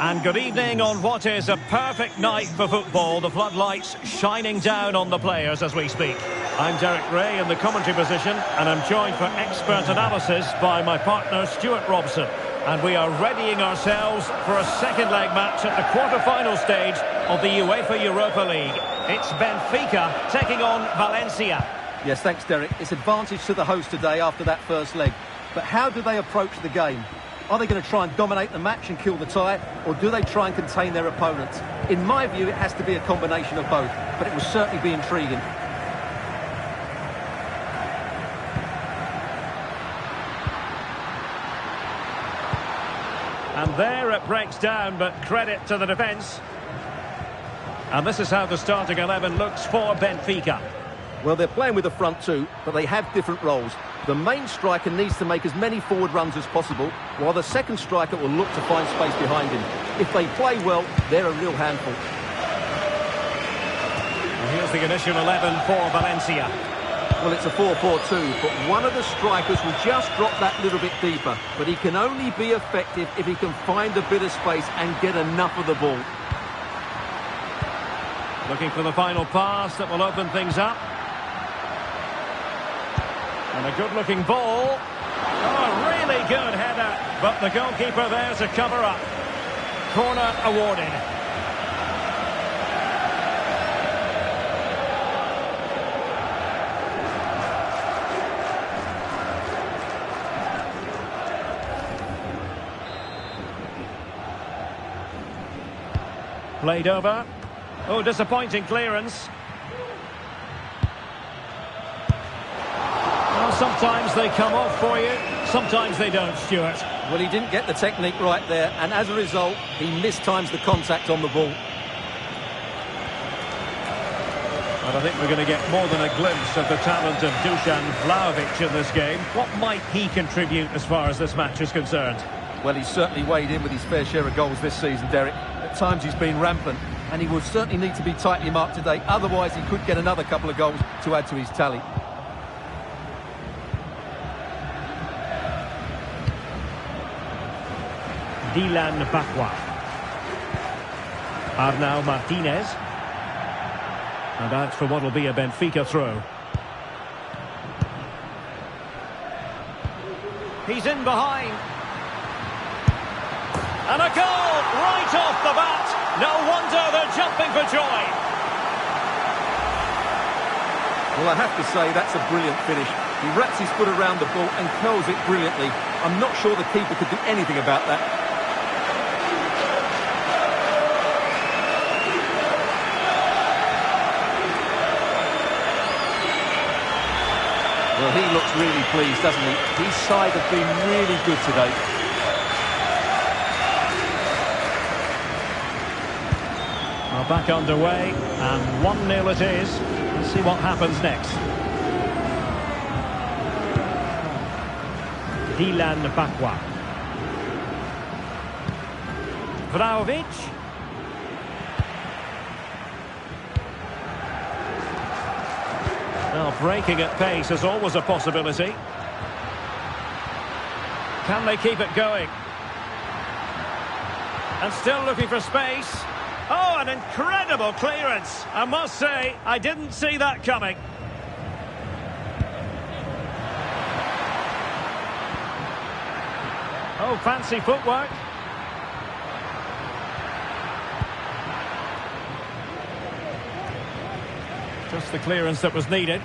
And good evening on what is a perfect night for football. The floodlights shining down on the players as we speak. I'm Derek Ray in the commentary position, and I'm joined for expert analysis by my partner Stuart Robson. And we are readying ourselves for a second leg match at the quarter-final stage of the UEFA Europa League. It's Benfica taking on Valencia. Yes, thanks, Derek. It's advantage to the host today after that first leg. But how do they approach the game? Are they going to try and dominate the match and kill the tie, or do they try and contain their opponents? In my view, it has to be a combination of both, but it will certainly be intriguing. And there it breaks down, but credit to the defence. And this is how the starting 11 looks for Benfica. Well, they're playing with the front two, but they have different roles. The main striker needs to make as many forward runs as possible, while the second striker will look to find space behind him. If they play well, they're a real handful. And here's the initial 11 for Valencia. Well, it's a 4-4-2, but one of the strikers will just drop that little bit deeper. But he can only be effective if he can find a bit of space and get enough of the ball. Looking for the final pass that will open things up. And a good-looking ball. Oh, really good header. But the goalkeeper there to cover up. Corner awarded. Played over. Oh, disappointing clearance. Sometimes they come off for you, sometimes they don't, Stuart. Well, he didn't get the technique right there, and as a result, he mistimes the contact on the ball. But I think we're going to get more than a glimpse of the talent of Dusan Vlahovic in this game. What might he contribute as far as this match is concerned? Well, he's certainly weighed in with his fair share of goals this season, Derek. At times he's been rampant, and he will certainly need to be tightly marked today. Otherwise, he could get another couple of goals to add to his tally. Dylan Bakwa. Arnau Martinez. And out for what will be a Benfica throw. He's in behind. And a goal right off the bat. No wonder they're jumping for joy. Well, I have to say, that's a brilliant finish. He wraps his foot around the ball and curls it brilliantly. I'm not sure the keeper could do anything about that. Well, he looks really pleased, doesn't he? His side have been really good today. Well, back underway, and 1-0 it is. Let's see what happens next. Dylan Bakwa. Vlahovic. Now, breaking at pace is always a possibility. Can they keep it going? And still looking for space. Oh, an incredible clearance. I must say, I didn't see that coming. Oh, fancy footwork. Just the clearance that was needed.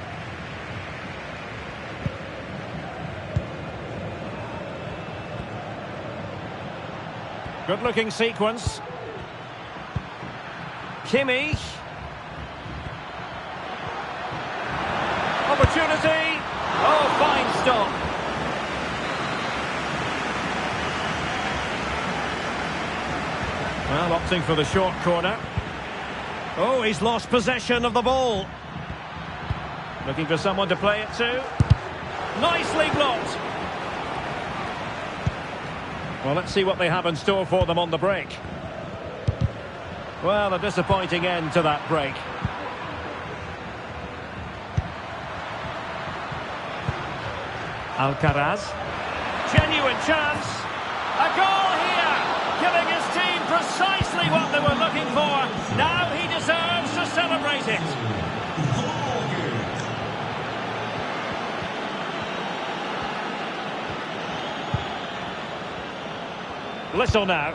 Good-looking sequence. Kimmich. Opportunity. Oh, fine stop. Well, opting for the short corner. Oh, he's lost possession of the ball. Looking for someone to play it to. Nicely blocked. Well, let's see what they have in store for them on the break. Well, a disappointing end to that break. Alcaraz. Genuine chance. A goal here. Giving his team precisely what they were looking for. Now he deserves to celebrate it. Little now.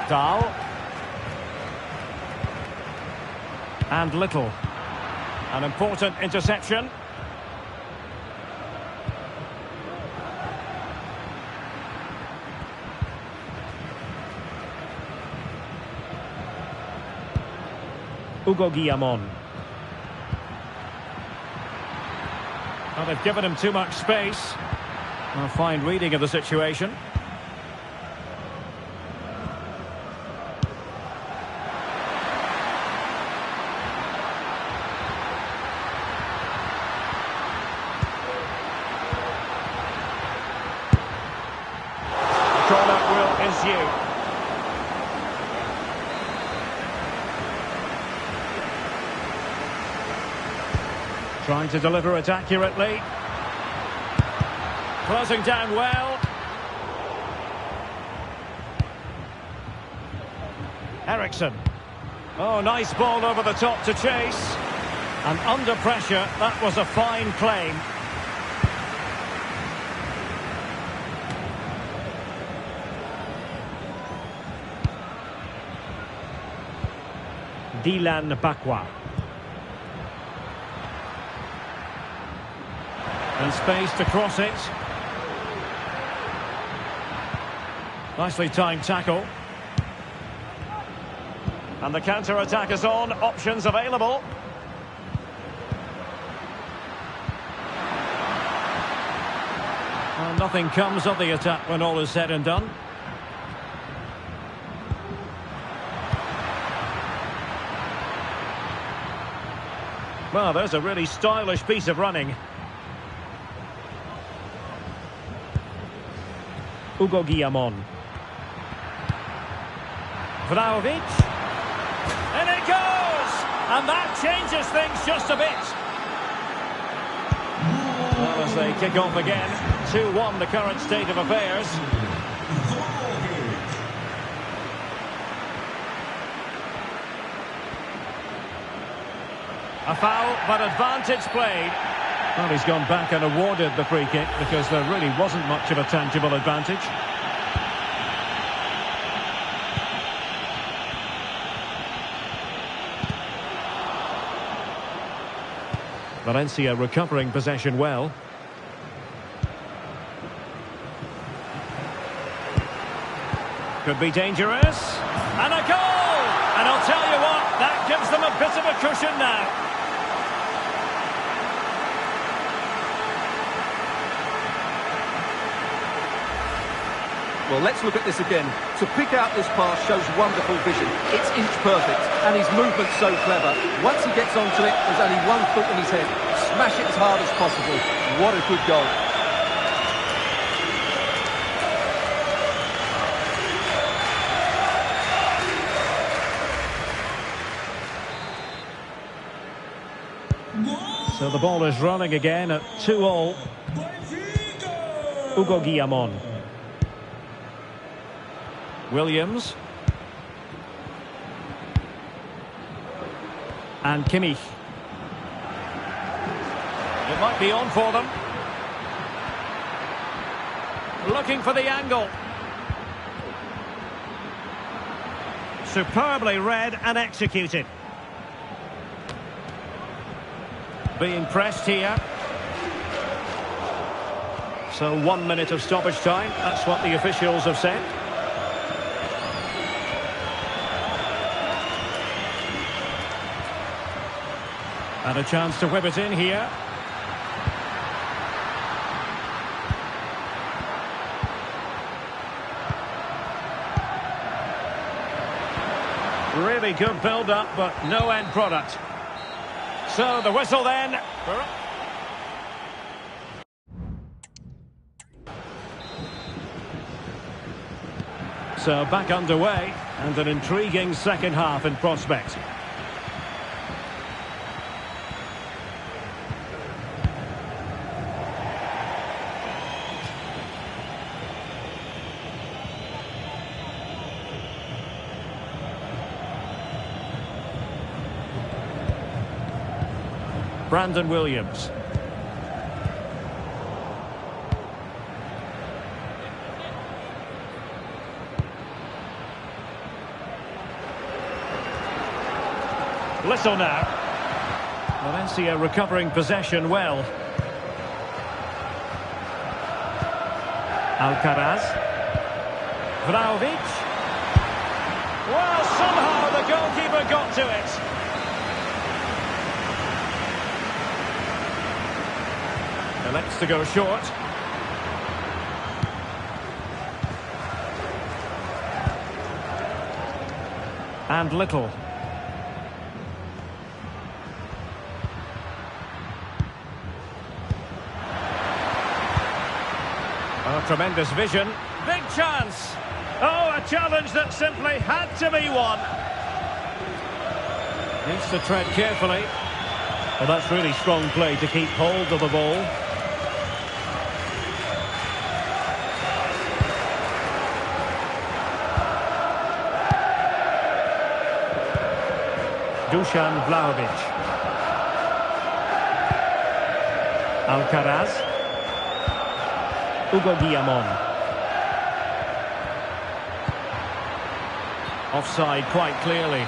Dahl. And Little. An important interception. Hugo Guillamon. Well, they've given him too much space. A fine reading of the situation. Corner will ensue. Trying to deliver it accurately. Closing down well. Eriksson. Oh, nice ball over the top to chase. And under pressure, that was a fine claim. Dylan Bakwa. And space to cross it. Nicely timed tackle. And the counter-attack is on. Options available. Well, nothing comes of the attack when all is said and done. Well, there's a really stylish piece of running. Hugo Guillamon. Vlahovic. And it goes! And that changes things just a bit. Well, as they kick off again, 2-1 the current state of affairs. A foul, but advantage played. Well, he's gone back and awarded the free kick because there really wasn't much of a tangible advantage. Valencia recovering possession well. Could be dangerous. And a goal! And I'll tell you what, that gives them a bit of a cushion now. Well, let's look at this again. To pick out this pass shows wonderful vision. It's inch perfect, and his movement's so clever. Once he gets onto it, there's only one foot in his head. Smash it as hard as possible. What a good goal. So the ball is running again at 2-2. Hugo Guillamon. Williams. And Kimmich. It might be on for them. Looking for the angle. Superbly read and executed. Being pressed here. So 1 minute of stoppage time. That's what the officials have said. And a chance to whip it in here. Really good build-up, but no end product. So the whistle then. So back underway, and an intriguing second half in prospect. Brandon Williams. Little now. Valencia recovering possession well. Alcaraz. Vlahovic. Well, somehow the goalkeeper got to it. Elects to go short. And Little. Oh, tremendous vision. Big chance. Oh, a challenge that simply had to be won. Needs to tread carefully. Well, that's really strong play to keep hold of the ball. Dusan Vlahovic. Alcaraz. Hugo Guillamon. Offside quite clearly.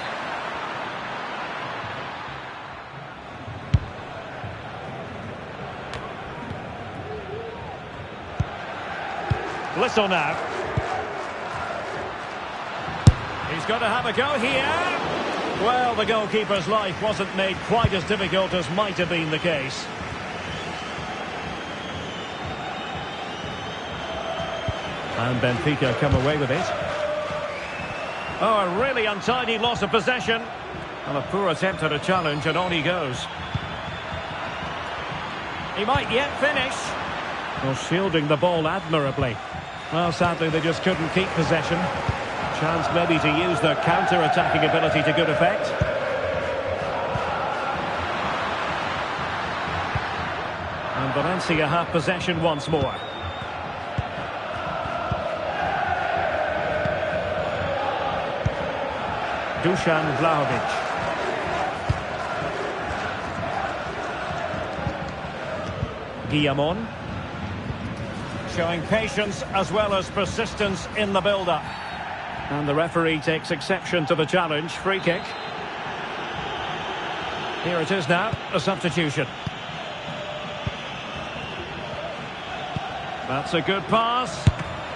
Little now. He's got to have a go here. Well, the goalkeeper's life wasn't made quite as difficult as might have been the case. And Benfica come away with it. Oh, a really untidy loss of possession. And a poor attempt at a challenge, and on he goes. He might yet finish. Well, shielding the ball admirably. Well, sadly, they just couldn't keep possession. Chance maybe to use their counter-attacking ability to good effect. And Valencia have possession once more. Dusan Vlahovic. Guillamon. Showing patience as well as persistence in the build-up. And the referee takes exception to the challenge. Free kick. Here it is now, a substitution. That's a good pass.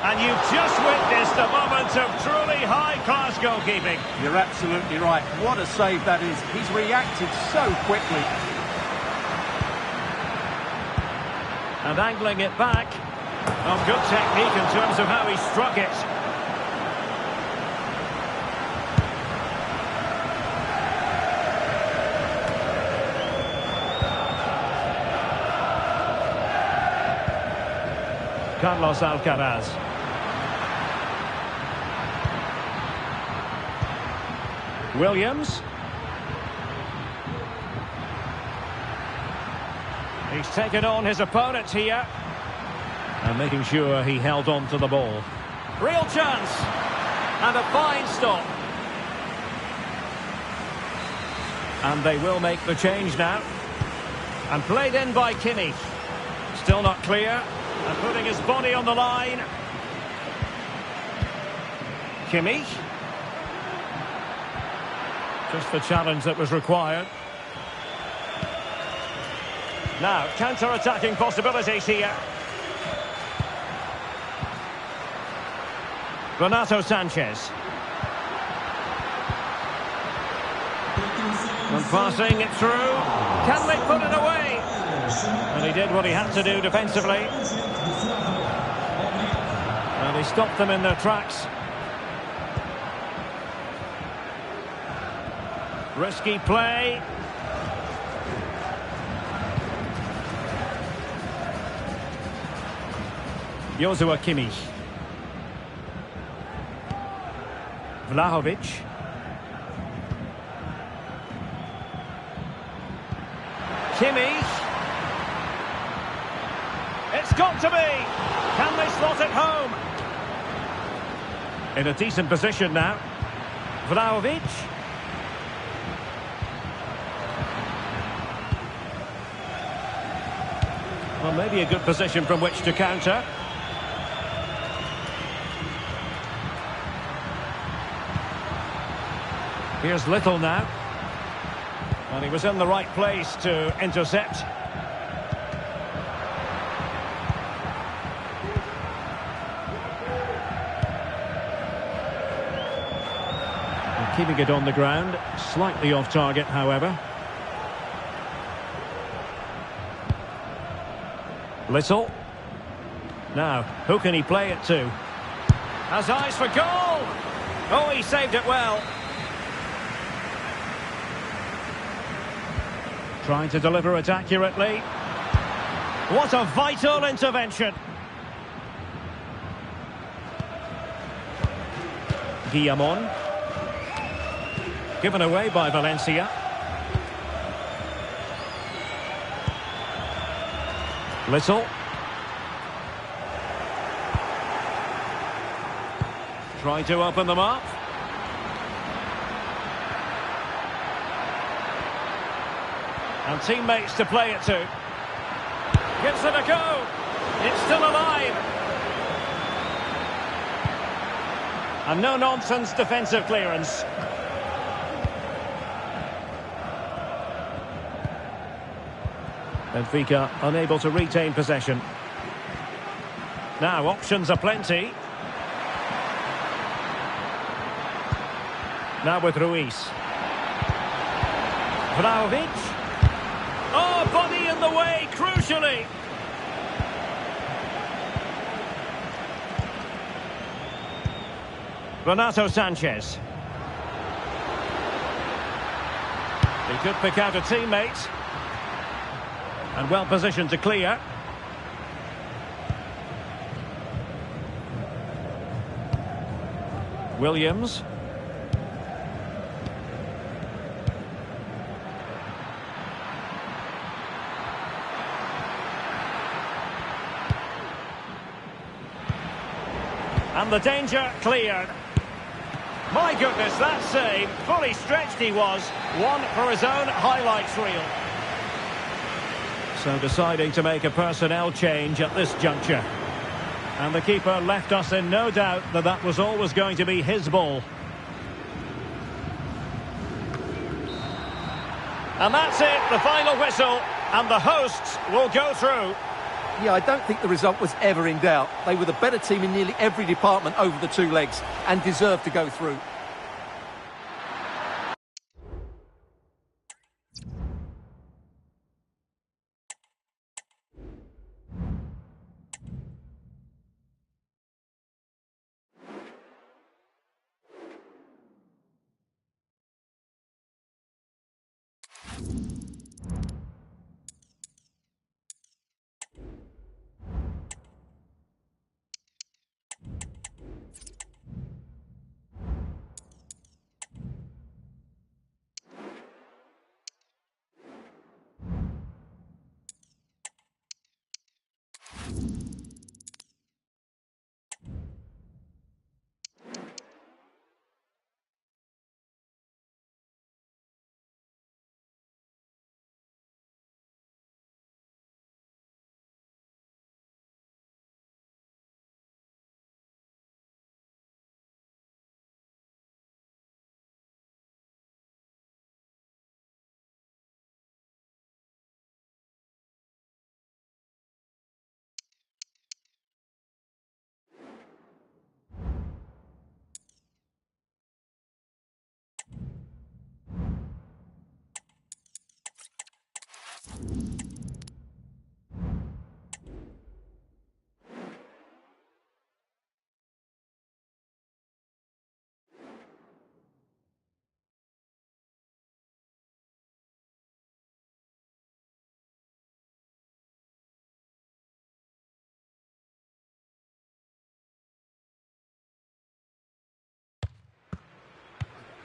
And you've just witnessed a moment of truly high-class goalkeeping. You're absolutely right. What a save that is. He's reacted so quickly. And angling it back. Oh, good technique in terms of how he struck it. Carlos Alcaraz. Williams. He's taken on his opponent here. And making sure he held on to the ball. Real chance. And a fine stop. And they will make the change now. And played in by Kimmich. Still not clear. And putting his body on the line. Kimmich. Just the challenge that was required. Now, counter-attacking possibilities here. Renato Sanchez. And passing it through. Can they put it away? And he did what he had to do defensively. And he stopped them in their tracks. Risky play. Joshua Kimmich. Vlahovic. Kimmich. It's got to be. Can they slot it home? In a decent position now. Vlahovic. Well, maybe a good position from which to counter. Here's Little now. And he was in the right place to intercept. And keeping it on the ground, slightly off target, however. Little. Now, who can he play it to? Has eyes for goal! Oh, he saved it well. Trying to deliver it accurately. What a vital intervention. Guillamon. Given away by Valencia. Little. Trying to open them up. And teammates to play it to. Gives it a go. It's still alive. And no-nonsense defensive clearance. Benfica unable to retain possession. Now options are plenty. Now with Ruiz. Vlahovic. Oh, body in the way, crucially. Renato Sanchez. He could pick out a teammate. And well positioned to clear. Williams. And the danger cleared. My goodness, that save. Fully stretched he was. One for his own highlights reel. So deciding to make a personnel change at this juncture. And the keeper left us in no doubt that that was always going to be his ball. And that's it, the final whistle. And the hosts will go through. Yeah, I don't think the result was ever in doubt. They were the better team in nearly every department over the two legs and deserved to go through.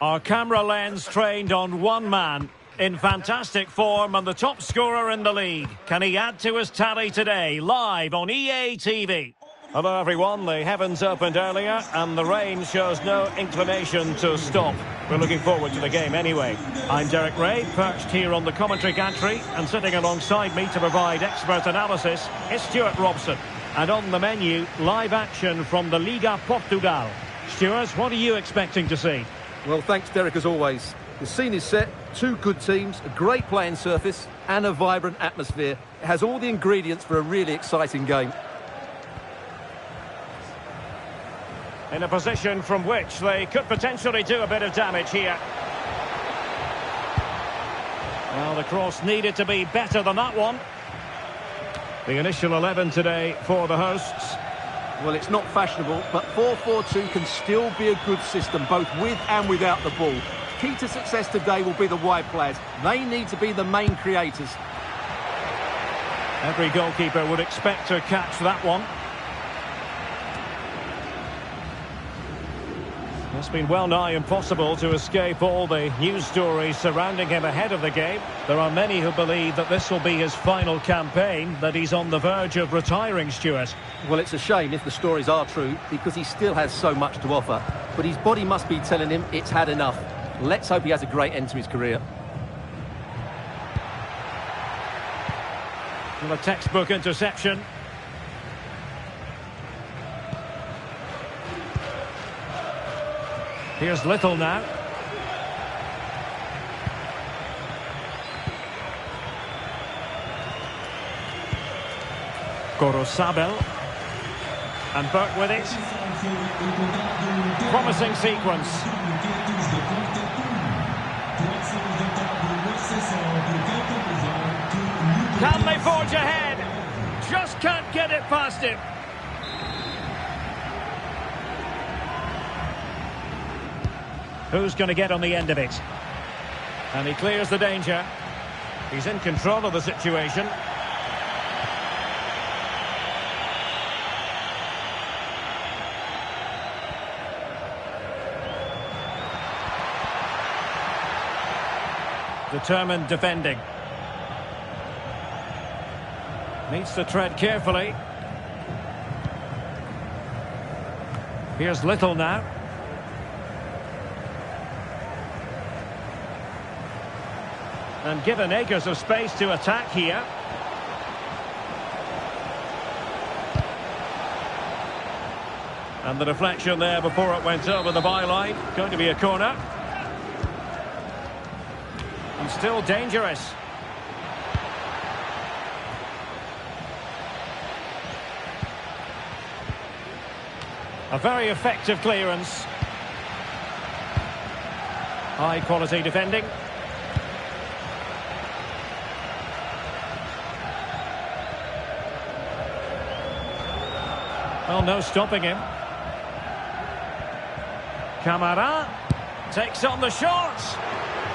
Our camera lens trained on one man, in fantastic form and the top scorer in the league. Can he add to his tally today, live on EA TV? Hello everyone, the heavens opened earlier and the rain shows no inclination to stop. We're looking forward to the game anyway. I'm Derek Ray, perched here on the commentary gantry, and sitting alongside me to provide expert analysis is Stuart Robson. And on the menu, live action from the Liga Portugal. Stuart, what are you expecting to see? Well, thanks Derek as always. The scene is set, two good teams, a great playing surface and a vibrant atmosphere. It has all the ingredients for a really exciting game. In a position from which they could potentially do a bit of damage here. Well, the cross needed to be better than that one. The initial 11 today for the hosts. Well, it's not fashionable, but 4-4-2 can still be a good system, both with and without the ball. Key to success today will be the wide players. They need to be the main creators. Every goalkeeper would expect to catch that one. It's been well nigh impossible to escape all the news stories surrounding him ahead of the game. There are many who believe that this will be his final campaign, that he's on the verge of retiring, Stuart. Well, it's a shame if the stories are true, because he still has so much to offer. But his body must be telling him it's had enough. Let's hope he has a great end to his career. Well, a textbook interception. Here's Little now. Gorosabel. And Burke with it. Promising sequence. Can they forge ahead? Just can't get it past him. Who's going to get on the end of it? And he clears the danger. He's in control of the situation. Determined defending. Needs to tread carefully. Here's Little now. And given acres of space to attack here. And the deflection there before it went over the byline. Going to be a corner. And still dangerous. A very effective clearance. High quality defending. Well, no stopping him. Camara takes on the shot.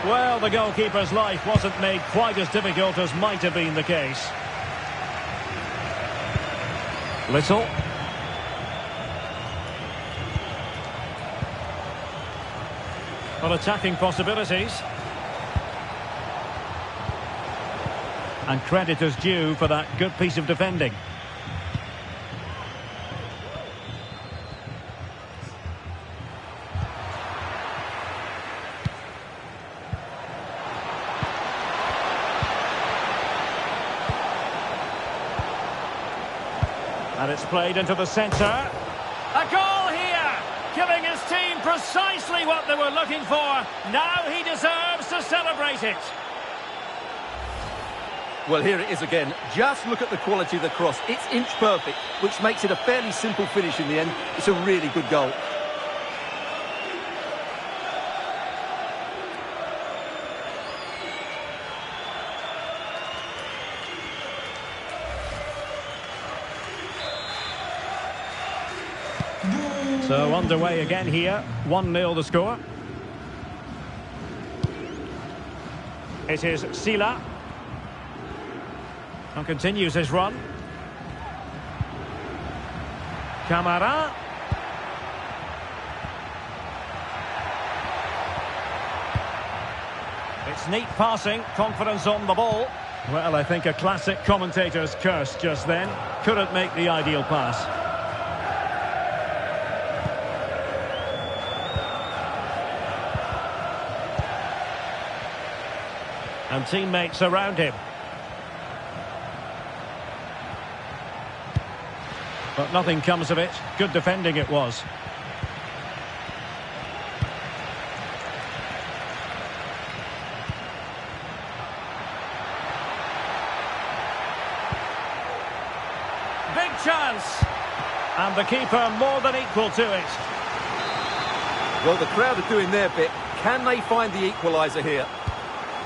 Well, the goalkeeper's life wasn't made quite as difficult as might have been the case. Little. Well, attacking possibilities. And credit is due for that good piece of defending. And it's played into the centre. A goal here, giving his team precisely what they were looking for. Now he deserves to celebrate it. Well, here it is again. Just look at the quality of the cross. It's inch perfect, which makes it a fairly simple finish in the end. It's a really good goal. So underway again here, 1-0 the score. It is Sila. And continues his run. Camara. It's neat passing, confidence on the ball. Well, I think a classic commentator's curse just then. Couldn't make the ideal pass. And teammates around him. But nothing comes of it. Good defending it was. Big chance. And the keeper more than equal to it. Well, the crowd are doing their bit. Can they find the equaliser here?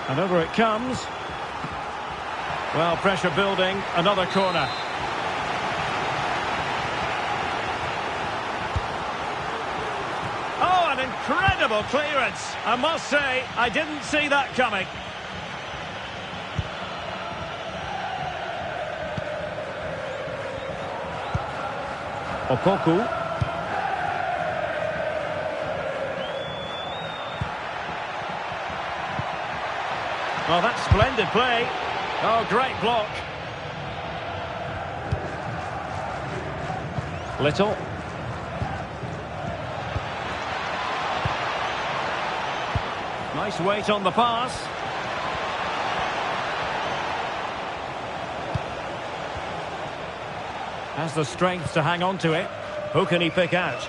And over it comes. Well, pressure building. Another corner. Oh, an incredible clearance. I must say, I didn't see that coming. Okuku. Oh, that's splendid play. Oh, great block. Little. Nice weight on the pass. Has the strength to hang on to it. Who can he pick out?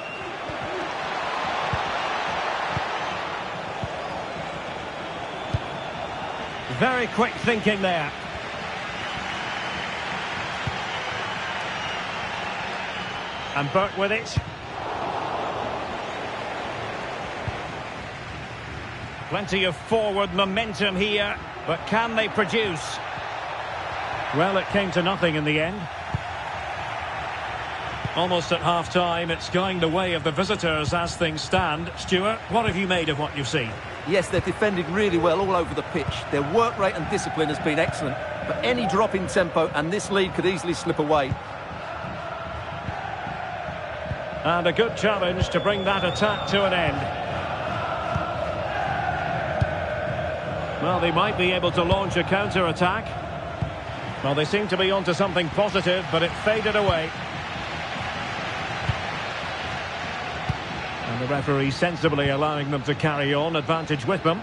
Very quick thinking there. And Burke with it. Plenty of forward momentum here, but can they produce? Well, it came to nothing in the end. Almost at half-time, it's going the way of the visitors as things stand. Stuart, what have you made of what you've seen? Yes, they're defended really well all over the pitch. Their work rate and discipline has been excellent. But any drop in tempo and this lead could easily slip away. And a good challenge to bring that attack to an end. Well, they might be able to launch a counter-attack. Well, they seem to be onto something positive, but it faded away. And the referee sensibly allowing them to carry on, advantage with them.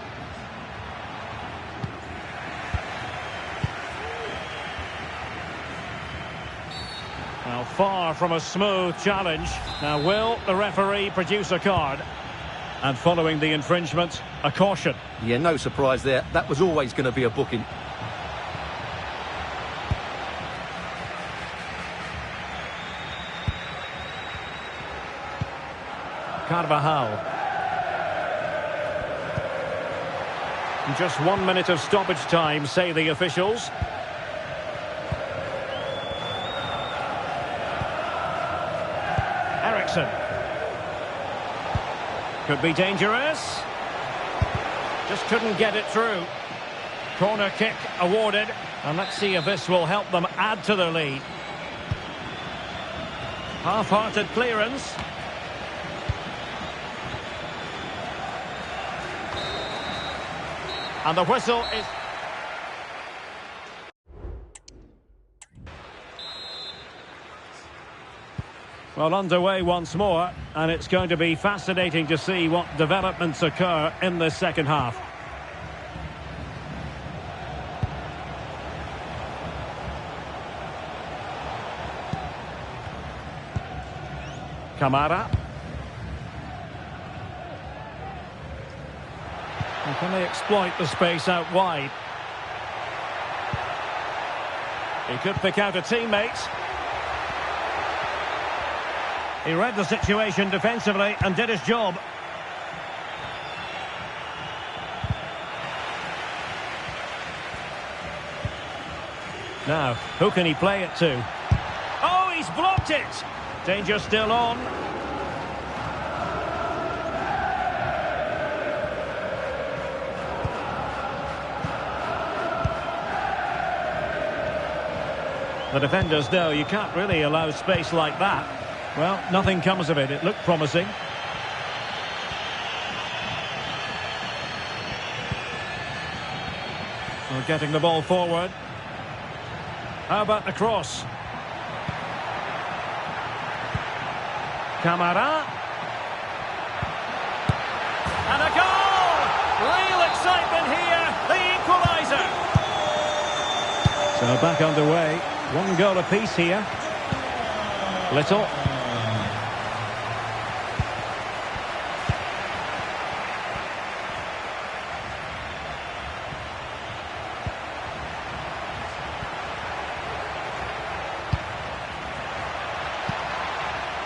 Now, far from a smooth challenge. Now, will the referee produce a card? And following the infringement, a caution. Yeah, no surprise there. That was always going to be a booking. Carvajal. And just 1 minute of stoppage time, say the officials. Eriksson. Could be dangerous. Just couldn't get it through. Corner kick awarded. And let's see if this will help them add to their lead. Half-hearted clearance. And the whistle is... Well, underway once more, and it's going to be fascinating to see what developments occur in the second half. Kamara. And can they exploit the space out wide? He could pick out a teammate. He read the situation defensively and did his job. Now, who can he play it to? Oh, he's blocked it! Danger still on. The defenders know you can't really allow space like that. Well, nothing comes of it. It looked promising. We're getting the ball forward. How about the cross? Kamara. And a goal! Real excitement here. The equaliser. So back underway. One goal apiece here. Little.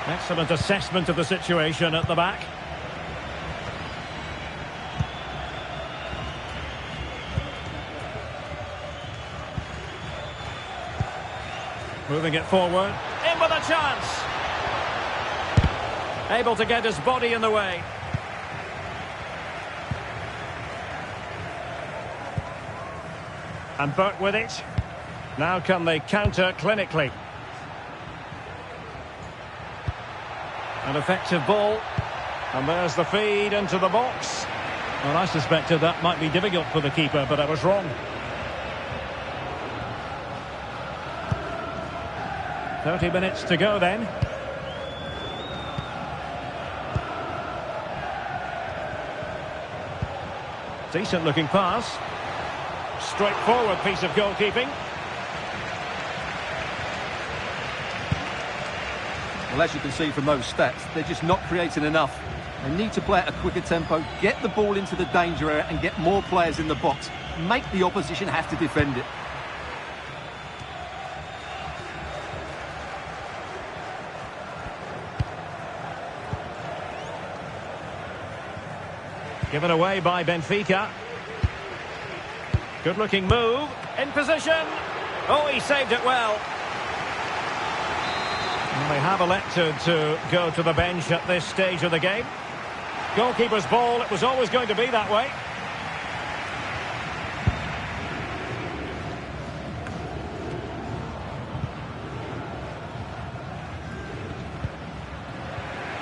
Excellent assessment of the situation at the back. Moving it forward. In with a chance. Able to get his body in the way. And Burt with it. Now can they counter clinically? An effective ball. And there's the feed into the box. Well, I suspected that might be difficult for the keeper, but I was wrong. 30 minutes to go then. Decent looking pass. Straightforward piece of goalkeeping. Well, as you can see from those stats, they're just not creating enough. They need to play at a quicker tempo, get the ball into the danger area and get more players in the box. Make the opposition have to defend it. Given away by Benfica. Good looking move. In position. Oh, he saved it well. And they have elected to go to the bench at this stage of the game. Goalkeeper's ball, it was always going to be that way.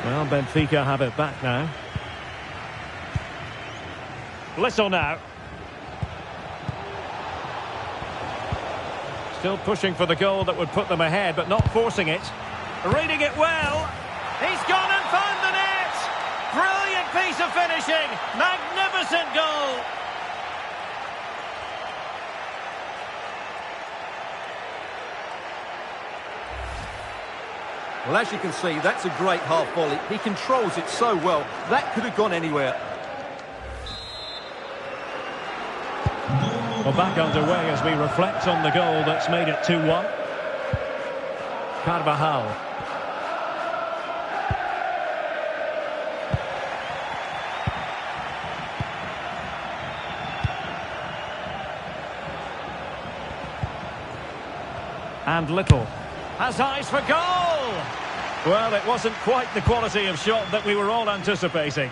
Well, Benfica have it back now. Little now. Still pushing for the goal that would put them ahead, but not forcing it. Reading it well. He's gone and found the net. Brilliant piece of finishing. Magnificent goal. Well, as you can see, that's a great half volley. He controls it so well. That could have gone anywhere. Well, back underway as we reflect on the goal that's made it 2-1. Carvajal. And Little has eyes for goal! Well, it wasn't quite the quality of shot that we were all anticipating.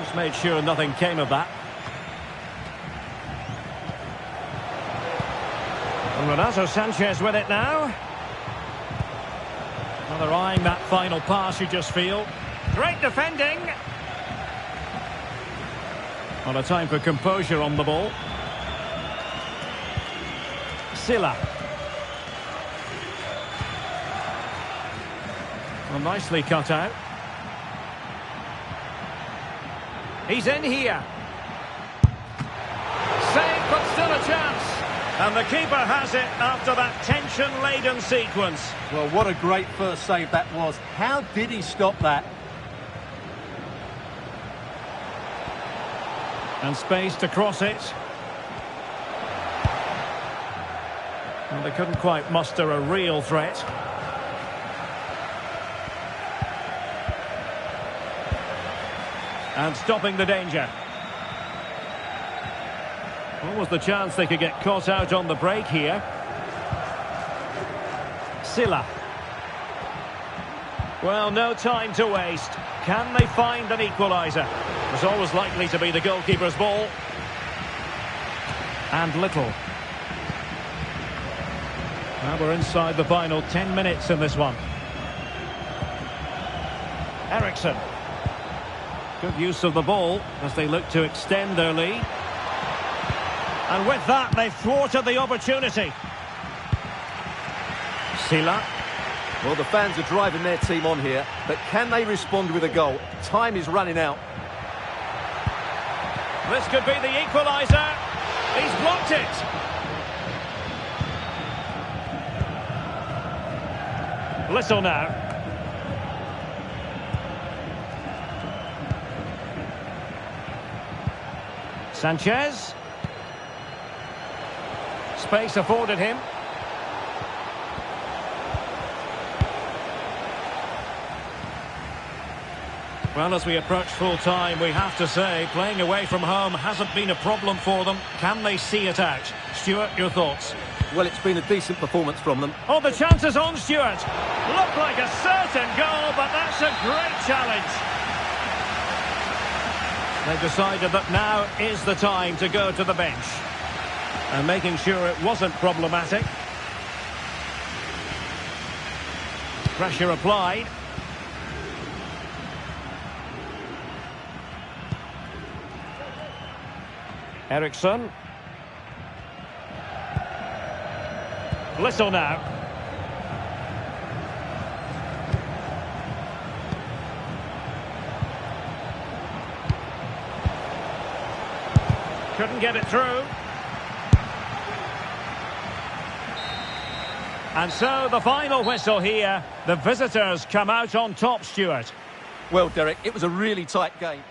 Just made sure nothing came of that. And Renato Sanchez with it now. Well, they're eyeing that final pass, you just feel. Great defending. On a time for composure on the ball. Silla. Well, nicely cut out. He's in here. Save, but still a chance. And the keeper has it after that tension-laden sequence. Well, what a great first save that was. How did he stop that? And space to cross it. Well, they couldn't quite muster a real threat. And stopping the danger. What was the chance they could get caught out on the break here? Silla. Well, no time to waste. Can they find an equaliser? It was always likely to be the goalkeeper's ball. And Little. Now we're inside the final 10 minutes in this one. Eriksson. Good use of the ball as they look to extend their lead. And with that, they've thwarted the opportunity. Silla. Well, the fans are driving their team on here, but can they respond with a goal? Time is running out. This could be the equaliser. He's blocked it. Little now. Sanchez. Space afforded him. Well, as we approach full time, we have to say, playing away from home hasn't been a problem for them. Can they see it out? Stuart, your thoughts? Well, it's been a decent performance from them. Oh, the chances on, Stuart. Looked like a certain goal, but that's a great challenge. They've decided that now is the time to go to the bench. And making sure it wasn't problematic. Pressure applied. Eriksson. Little now. Couldn't get it through. And so the final whistle here. The visitors come out on top, Stuart. Well, Derek, it was a really tight game.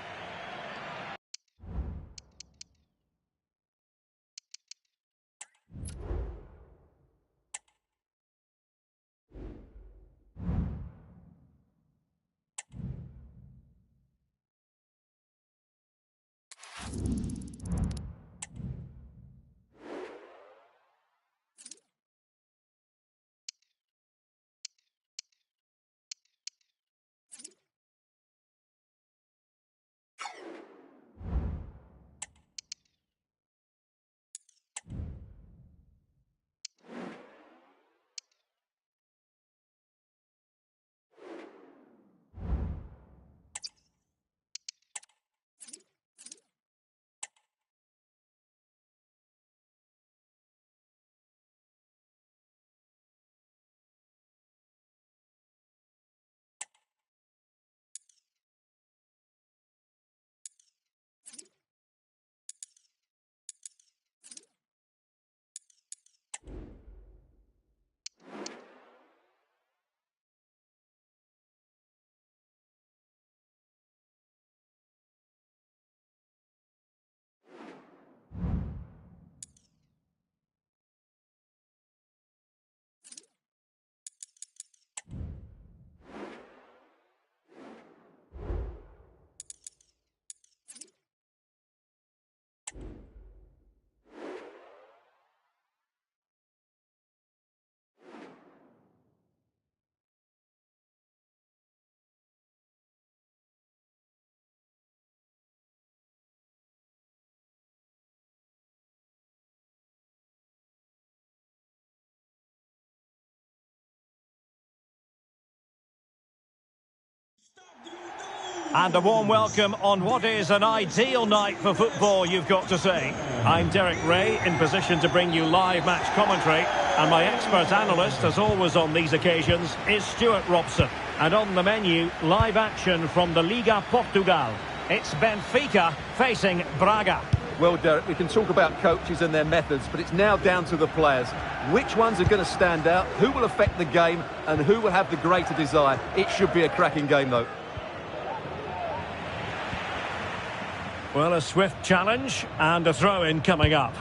And a warm welcome on what is an ideal night for football, you've got to say. I'm Derek Ray, in position to bring you live match commentary. And my expert analyst, as always on these occasions, is Stuart Robson. And on the menu, live action from the Liga Portugal. It's Benfica facing Braga. Well, Derek, we can talk about coaches and their methods, but it's now down to the players. Which ones are going to stand out, who will affect the game, and who will have the greater desire? It should be a cracking game, though. Well, a swift challenge and a throw-in coming up.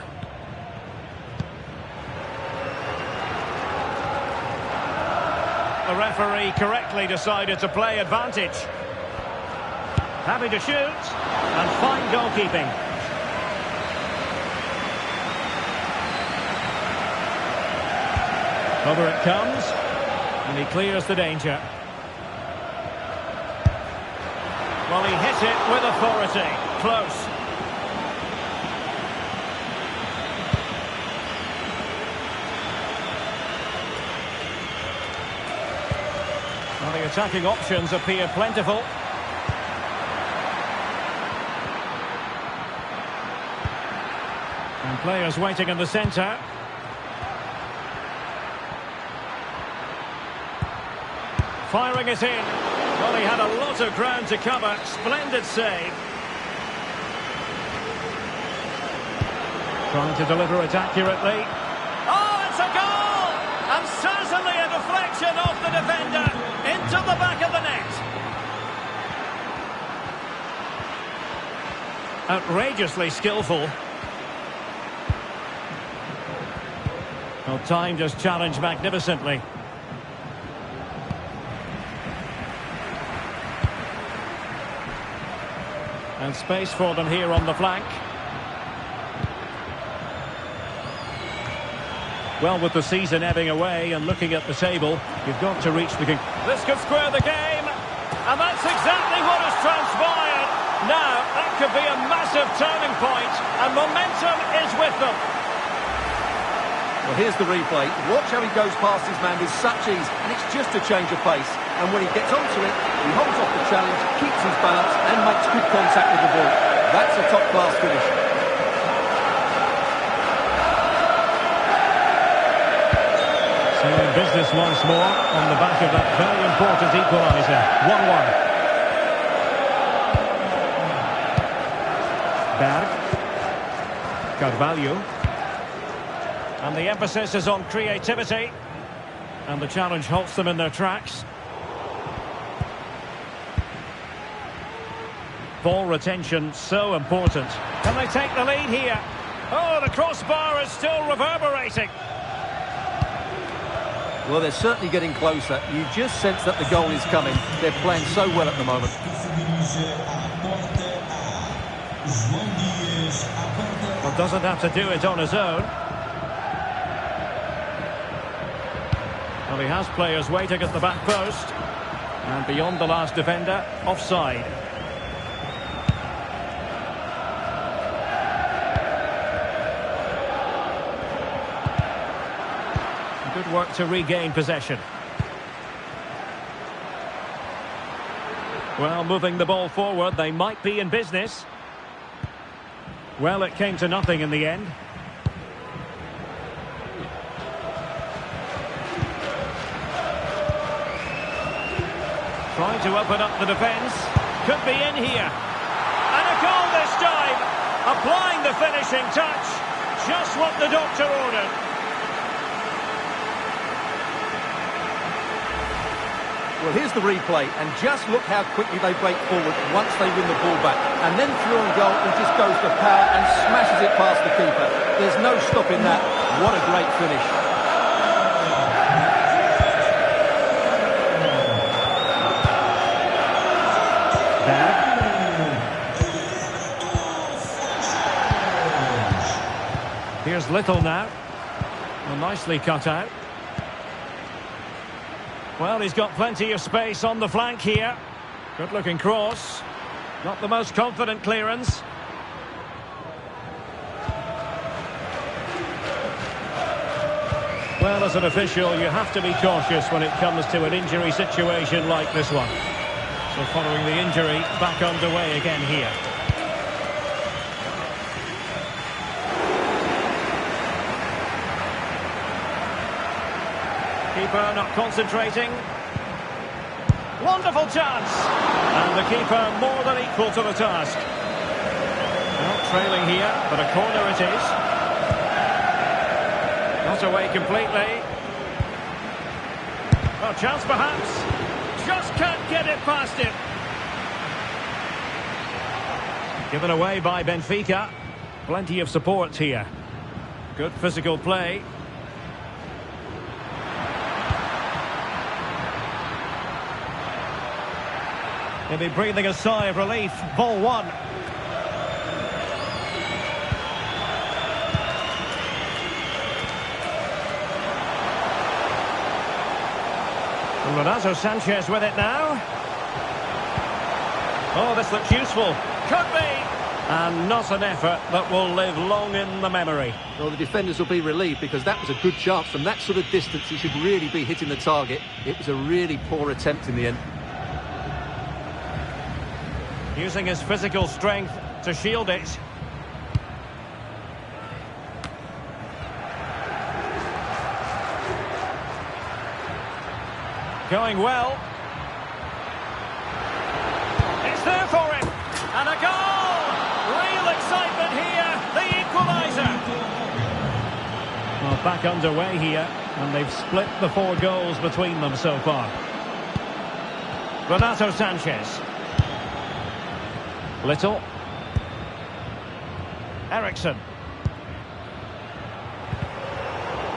The referee correctly decided to play advantage. Happy to shoot, and fine goalkeeping. Over it comes, and he clears the danger. Well, he hit it with authority. Close. Well, the attacking options appear plentiful. And players waiting in the centre. Firing it in. Well, he had a lot of ground to cover. Splendid save. Trying to deliver it accurately. Oh, it's a goal! And certainly a deflection off the defender into the back of the net. Outrageously skillful. Well, time just challenged magnificently. And space for them here on the flank. Well, with the season ebbing away and looking at the table, you've got to reach the... This could square the game. And that's exactly what has transpired. Now, that could be a massive turning point. And momentum is with them. Well, here's the replay. Watch how he goes past his man with such ease. And it's just a change of pace. And when he gets onto it, he holds off the challenge, keeps his balance and makes good contact with the ball. That's a top-class finish. So in business once more on the back of that very important equaliser. 1-1. Berg. Carvalho. And the emphasis is on creativity. And the challenge halts them in their tracks. Ball retention so important. Can they take the lead here? Oh, the crossbar is still reverberating. Well, they're certainly getting closer. You just sense that the goal is coming. They're playing so well at the moment. Well, doesn't have to do it on his own. Well, he has players waiting at the back post. And beyond the last defender, offside. Good work to regain possession. Well, moving the ball forward, they might be in business. Well, it came to nothing in the end. Trying to open up the defence. Could be in here. And a goal this time. Applying the finishing touch. Just what the doctor ordered. Well, here's the replay, and just look how quickly they break forward once they win the ball back. And then through on goal, he just goes for power and smashes it past the keeper. There's no stopping that. What a great finish. Here's Little now. Well, nicely cut out. Well, he's got plenty of space on the flank here. Good-looking cross. Not the most confident clearance. Well, as an official, you have to be cautious when it comes to an injury situation like this one. So following the injury, back underway again here. Keeper not concentrating. Wonderful chance. And the keeper more than equal to the task. Not trailing here, but a corner it is. Not away completely. Well, chance perhaps. Just can't get it past him. Given away by Benfica. Plenty of support here. Good physical play. He'll be breathing a sigh of relief. Ball one. Renato Sanchez with it now. Oh, this looks useful. Could be. And not an effort that will live long in the memory. Well, the defenders will be relieved because that was a good chance. From that sort of distance, he should really be hitting the target. It was a really poor attempt in the end. Using his physical strength to shield it. Going well. It's there for him. And a goal! Real excitement here. The equaliser. back underway here, and they've split the 4 goals between them so far. Renato Sanchez. Little. Ericsson.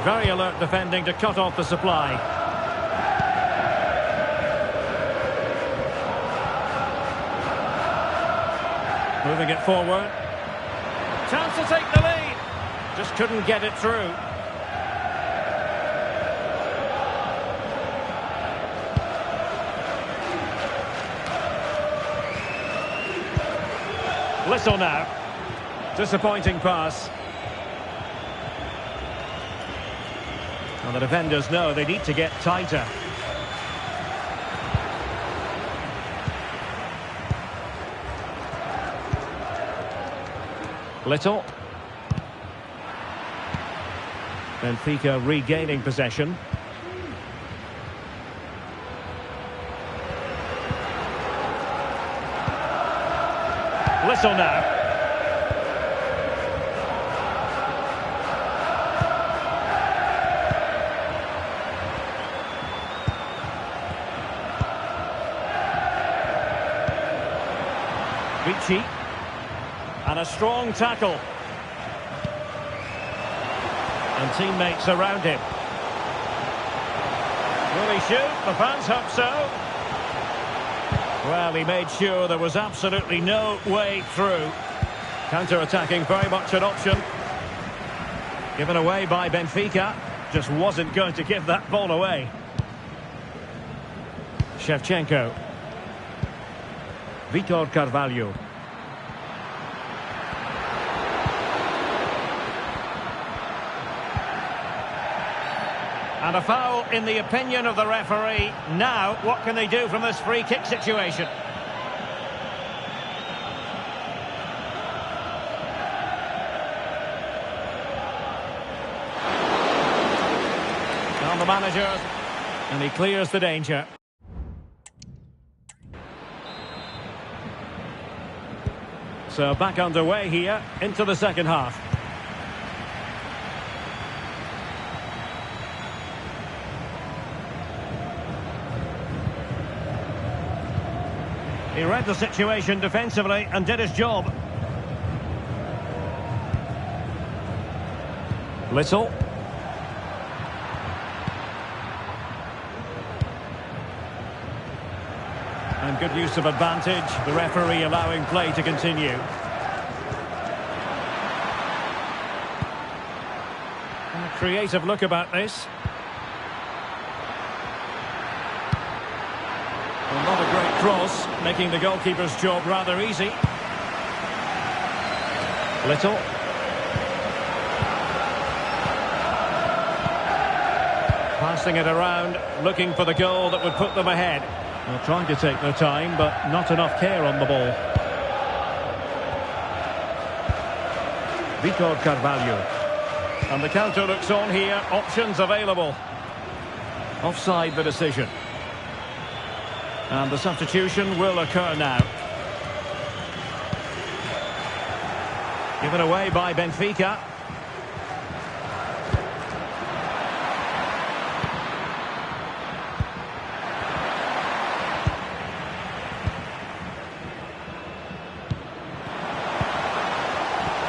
Very alert defending to cut off the supply. Moving it forward. Chance to take the lead. Just couldn't get it through. Little now. Disappointing pass. Well, the defenders know they need to get tighter. Little. Benfica regaining possession. Little now. Vici. And a strong tackle. And teammates around him. Will he shoot? The fans hope so. Well, he made sure there was absolutely no way through. Counter-attacking, very much an option. Given away by Benfica. Just wasn't going to give that ball away. Shevchenko. Vitor Carvalho. And a foul in the opinion of the referee. Now, what can they do from this free kick situation? On the manager, and he clears the danger. So back underway here into the second half. He read the situation defensively and did his job. Little. And good use of advantage. The referee allowing play to continue. And a creative look about this. Well, not a great cross, making the goalkeeper's job rather easy. Little. Passing it around, looking for the goal that would put them ahead. Well, trying to take their time, but not enough care on the ball. Vitor Carvalho. And the counter looks on here, options available. Offside the decision. And the substitution will occur now. Given away by Benfica.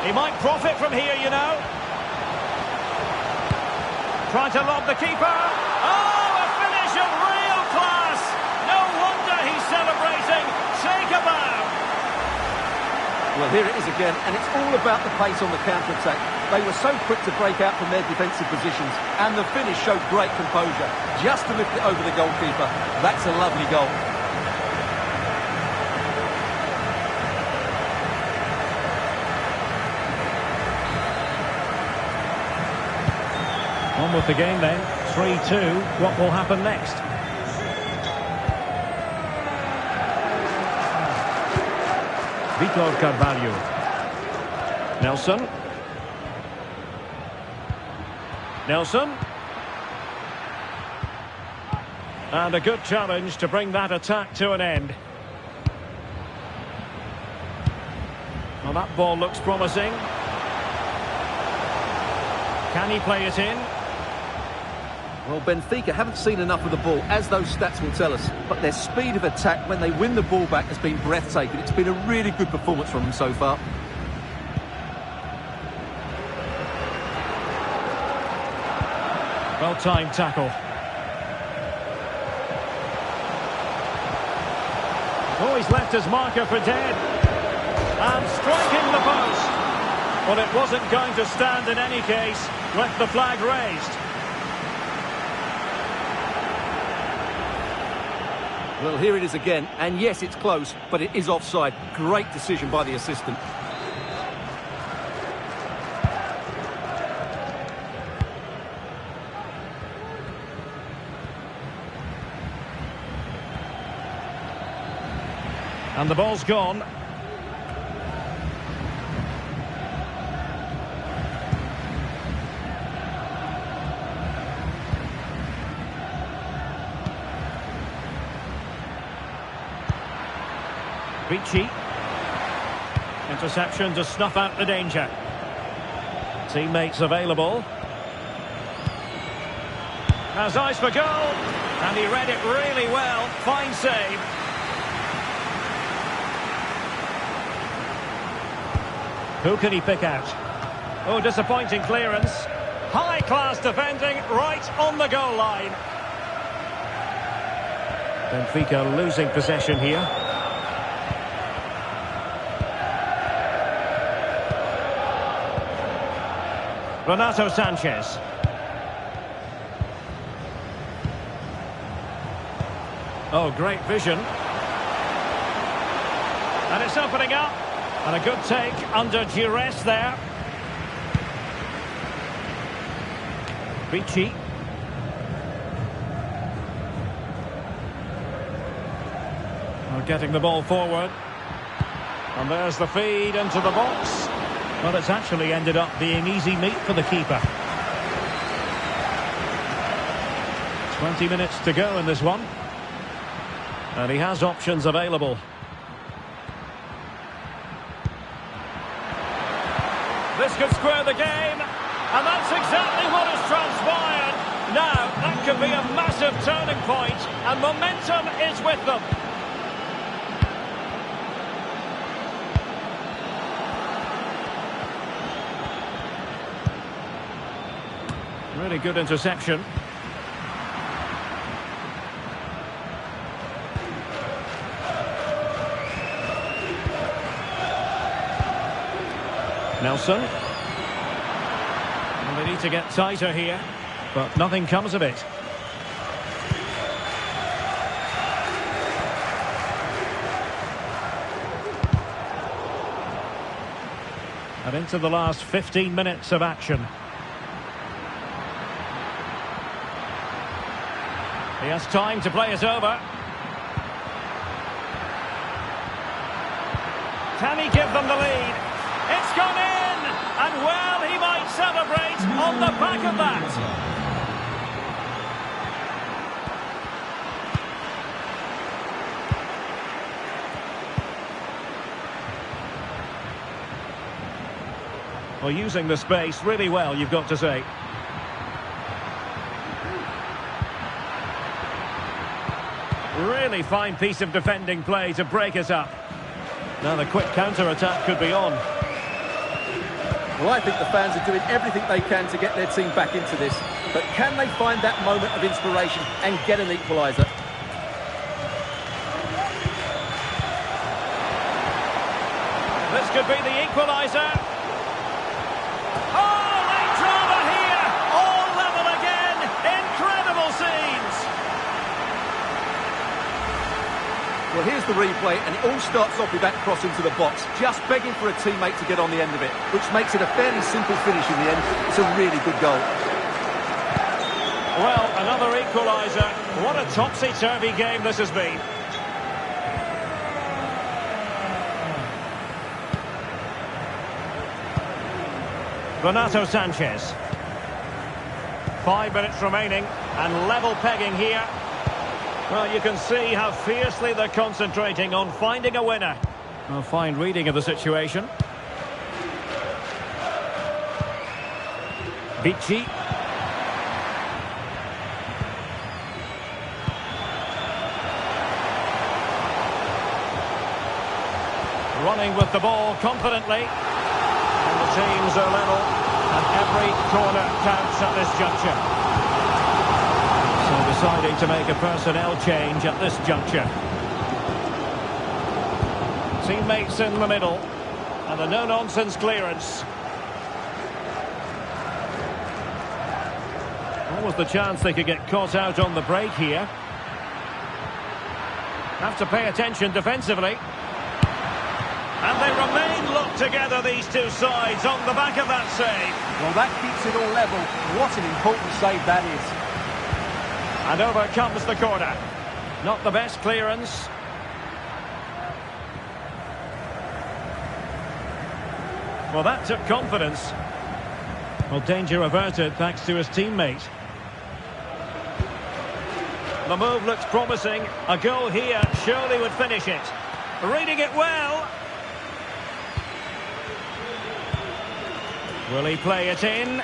He might profit from here, you know. Trying to lob the keeper. Oh, a finish of real class. No wonder he's celebrating. Take a bow. Well, here it is again, and it's all about the pace on the counter-attack. They were so quick to break out from their defensive positions, and the finish showed great composure. Just to lift it over the goalkeeper. That's a lovely goal. On with the game then, 3-2. What will happen next? Vitor Carvalho. Nelson. Nelson. And a good challenge to bring that attack to an end. Well, that ball looks promising. Can he play it in? Well, Benfica haven't seen enough of the ball, as those stats will tell us. But their speed of attack when they win the ball back has been breathtaking. It's been a really good performance from them so far. Well-timed tackle. Oh, he's left his marker for dead. And striking the post. Well, it wasn't going to stand in any case, with the flag raised. Well, here it is again, and yes, it's close, but it is offside. Great decision by the assistant. And the ball's gone. Ricci. Interception to snuff out the danger. Teammates available. Has eyes for goal. And he read it really well. Fine save. Who can he pick out? Oh, disappointing clearance. High-class defending right on the goal line. Benfica losing possession here. Renato Sanchez. Oh, great vision. And it's opening up. And a good take under duress there. Ricci. Well, getting the ball forward. And there's the feed into the box. Well, it's actually ended up being easy meat for the keeper. 20 minutes to go in this one. And he has options available. This could square the game. And that's exactly what has transpired. Now, that could be a massive turning point. And momentum is with them. Really good interception. Nelson. Well, they need to get tighter here, but nothing comes of it. And into the last 15 minutes of action. He has time to play it over. Can he give them the lead? It's gone in! And well, he might celebrate on the back of that. Well, using the space really well, you've got to say. Really fine piece of defending play to break it up. Now the quick counter-attack could be on. Well, I think the fans are doing everything they can to get their team back into this. But can they find that moment of inspiration and get an equaliser? This could be the equaliser. Oh, late drama here. All level again. Incredible scenes. Well, here's the replay, and it all starts off with that cross into the box, just begging for a teammate to get on the end of it, which makes it a fairly simple finish in the end. It's a really good goal. Well, another equaliser. What a topsy-turvy game this has been. Renato Sanchez. 5 minutes remaining, and level pegging here. Well, you can see how fiercely they're concentrating on finding a winner. A fine reading of the situation. Vici. Running with the ball confidently. And the teams are level. And every corner counts at this juncture. So deciding to make a personnel change at this juncture. Teammates in the middle. And a no-nonsense clearance. Always the chance they could get caught out on the break here. Have to pay attention defensively. And they remain locked together, these two sides, on the back of that save. Well, that keeps it all level. What an important save that is. And over comes the corner. Not the best clearance. Well, that took confidence. Well, danger averted thanks to his teammate. The move looks promising. A goal here surely would finish it. Reading it well. Will he play it in?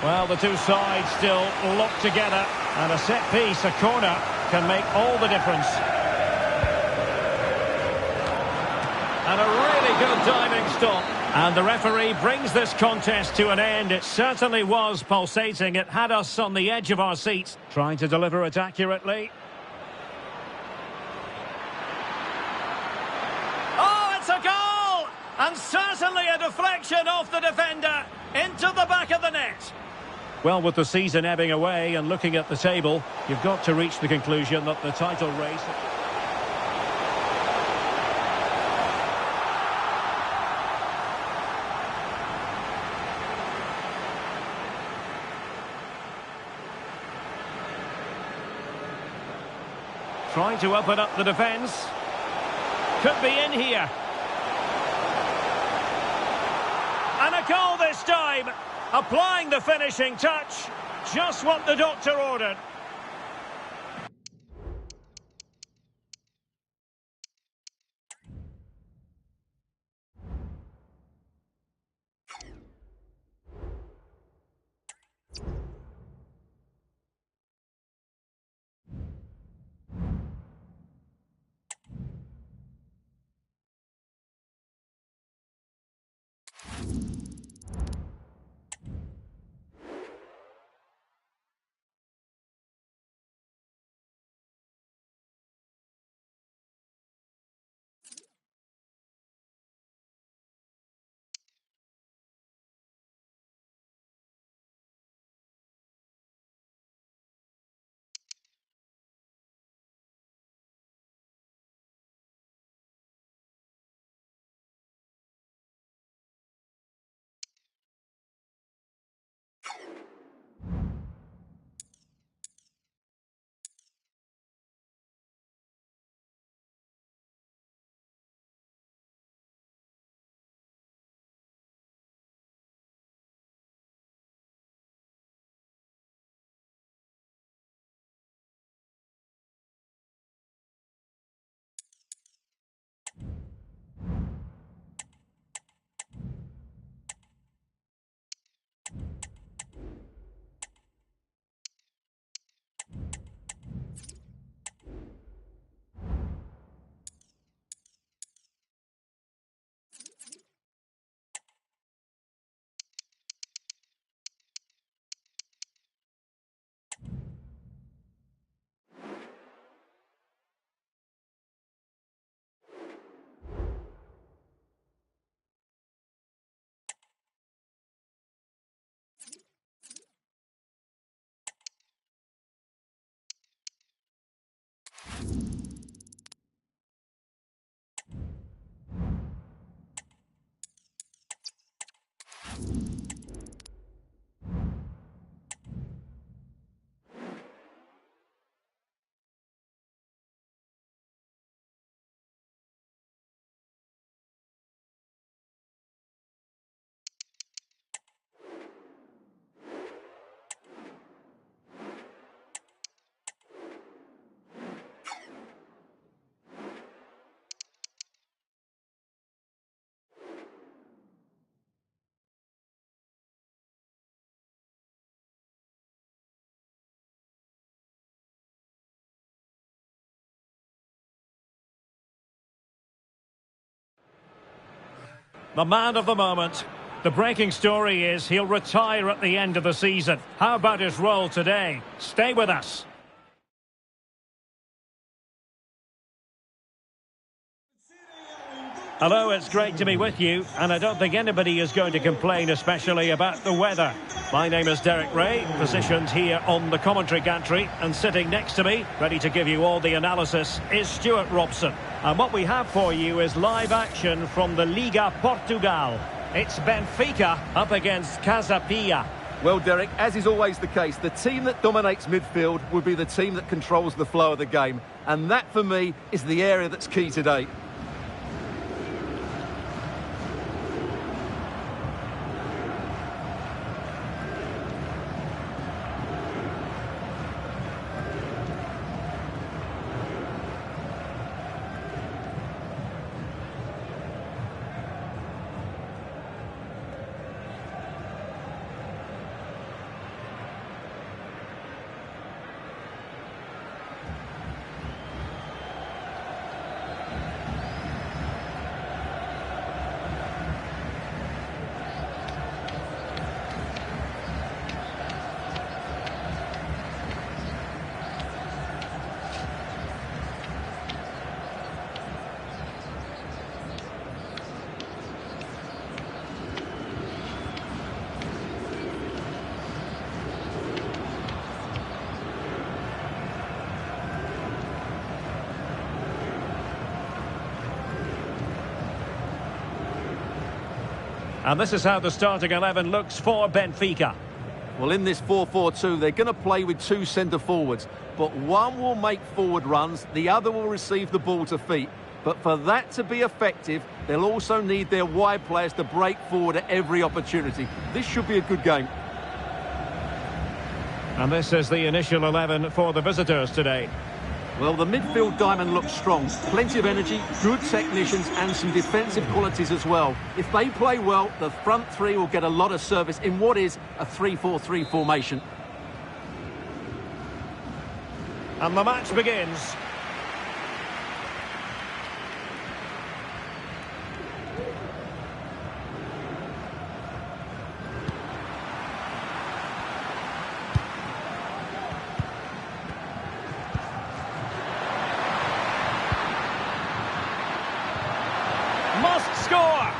Well, the two sides still locked together. And a set piece, a corner, can make all the difference. And a really good diving stop. And the referee brings this contest to an end. It certainly was pulsating. It had us on the edge of our seats, trying to deliver it accurately. Oh, it's a goal! And certainly a deflection off the defender into the back of the net. Well, with the season ebbing away and looking at the table, you've got to reach the conclusion that the title race... Trying to open up the defence. Could be in here. And a goal this time. Applying the finishing touch. Just what the doctor ordered. the man of the moment. The breaking story is he'll retire at the end of the season. How about his role today? Stay with us. Hello, it's great to be with you, and I don't think anybody is going to complain especially about the weather. My name is Derek Ray, positioned here on the commentary gantry, and sitting next to me, ready to give you all the analysis, is Stuart Robson. And what we have for you is live action from the Liga Portugal. It's Benfica up against Casa Pia. Well, Derek, as is always the case, the team that dominates midfield will be the team that controls the flow of the game. And that, for me, is the area that's key today. And this is how the starting 11 looks for Benfica. Well, in this 4-4-2, they're going to play with two centre-forwards. But one will make forward runs, the other will receive the ball to feet. But for that to be effective, they'll also need their wide players to break forward at every opportunity. This should be a good game. And this is the initial 11 for the visitors today. Well, the midfield diamond looks strong. Plenty of energy, good technicians and some defensive qualities as well. If they play well, the front three will get a lot of service in what is a 3-4-3 formation. And the match begins. Must score!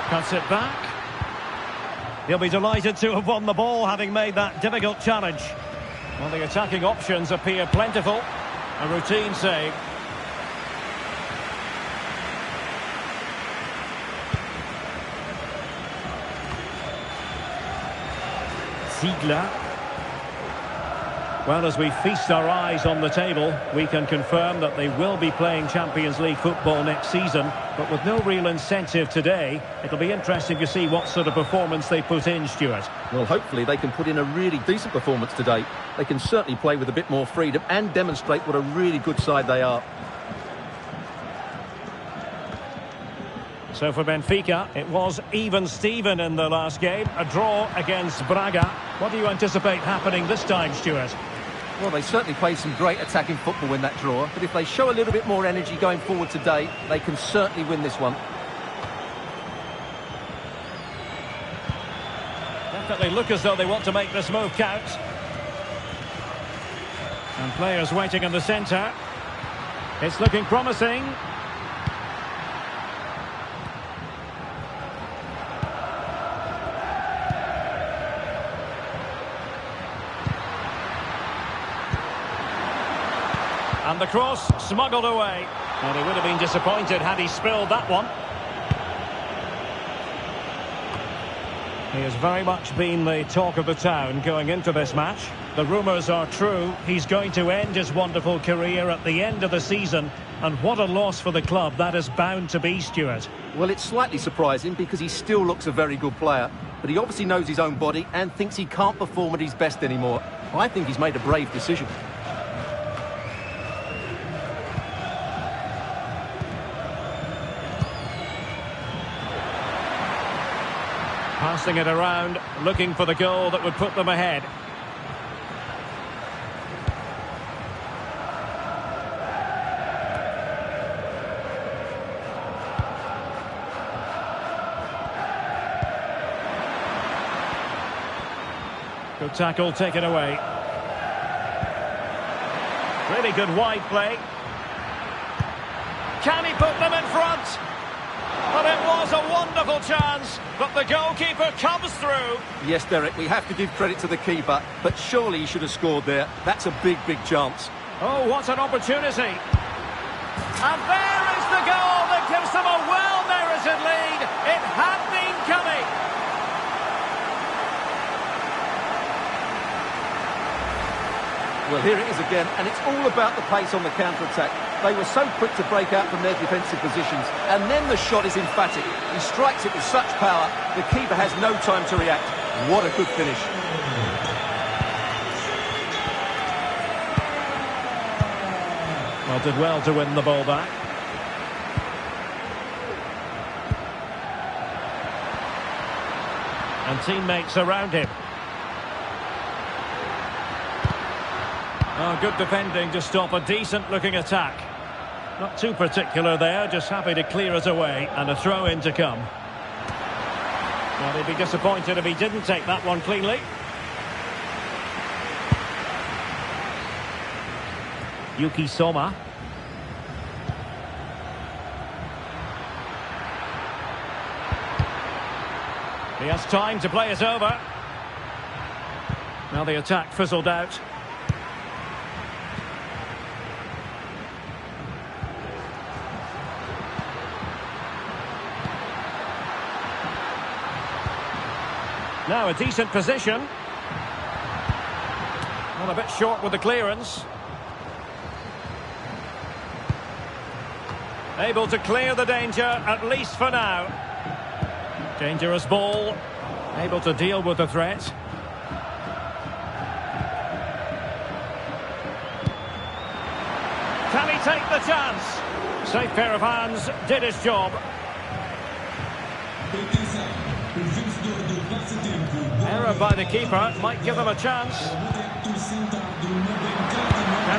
Cuts it back. He'll be delighted to have won the ball, having made that difficult challenge. Well, the attacking options appear plentiful. A routine save. Ziegler. Well, as we feast our eyes on the table, we can confirm that they will be playing Champions League football next season, but with no real incentive today. It'll be interesting to see what sort of performance they put in, Stuart. Well, hopefully they can put in a really decent performance today. They can certainly play with a bit more freedom and demonstrate what a really good side they are. So for Benfica, it was even-Steven in the last game, a draw against Braga. What do you anticipate happening this time, Stuart? Well, they certainly played some great attacking football in that draw, but if they show a little bit more energy going forward today, they can certainly win this one. Definitely look as though they want to make this move count. And players waiting in the centre. It's looking promising. And the cross smuggled away. And he would have been disappointed had he spilled that one. He has very much been the talk of the town going into this match. The rumours are true. He's going to end his wonderful career at the end of the season. And what a loss for the club that is bound to be, Stuart. Well, it's slightly surprising because he still looks a very good player. But he obviously knows his own body and thinks he can't perform at his best anymore. I think he's made a brave decision. Passing it around, looking for the goal that would put them ahead. Good tackle taken away. Really good wide play. Can he put them in front? But it was a wonderful chance, but the goalkeeper comes through. Yes, Derek, we have to give credit to the keeper, but surely he should have scored there. That's a big, big chance. Oh, what an opportunity. And there is the goal that gives them a well-merited lead. It had been coming. Well, here it is again, and it's all about the pace on the counter-attack. They were so quick to break out from their defensive positions, and then the shot is emphatic. He strikes it with such power, the keeper has no time to react. What a good finish. Well, did well to win the ball back. And teammates around him. Oh, good defending to stop a decent-looking attack. Not too particular there, just happy to clear it away, and a throw-in to come. Well, he'd be disappointed if he didn't take that one cleanly. Yuki Soma. He has time to play it over. Now the attack fizzled out. Now a decent position. Well, a bit short with the clearance. Able to clear the danger, at least for now. Dangerous ball. Able to deal with the threat. Can he take the chance? Safe pair of hands, did his job. Error by the keeper, might give them a chance. Can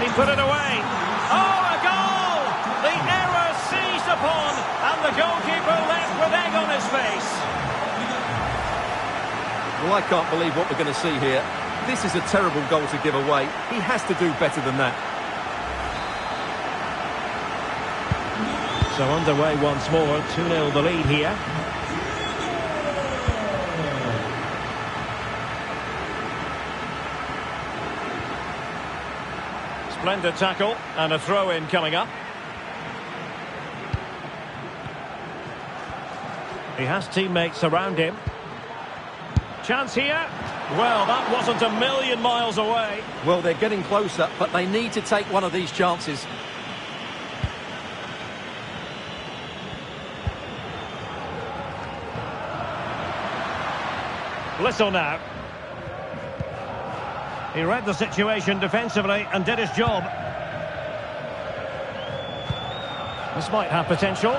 he put it away? Oh, a goal! The error seized upon, and the goalkeeper left with egg on his face. Well, I can't believe what we're going to see here. This is a terrible goal to give away. He has to do better than that. So underway once more, 2-0 the lead here. Splendid tackle and a throw-in coming up. He has teammates around him. Chance here. Well, that wasn't a million miles away. Well, they're getting closer, but they need to take one of these chances. Whistle now. He read the situation defensively and did his job. This might have potential.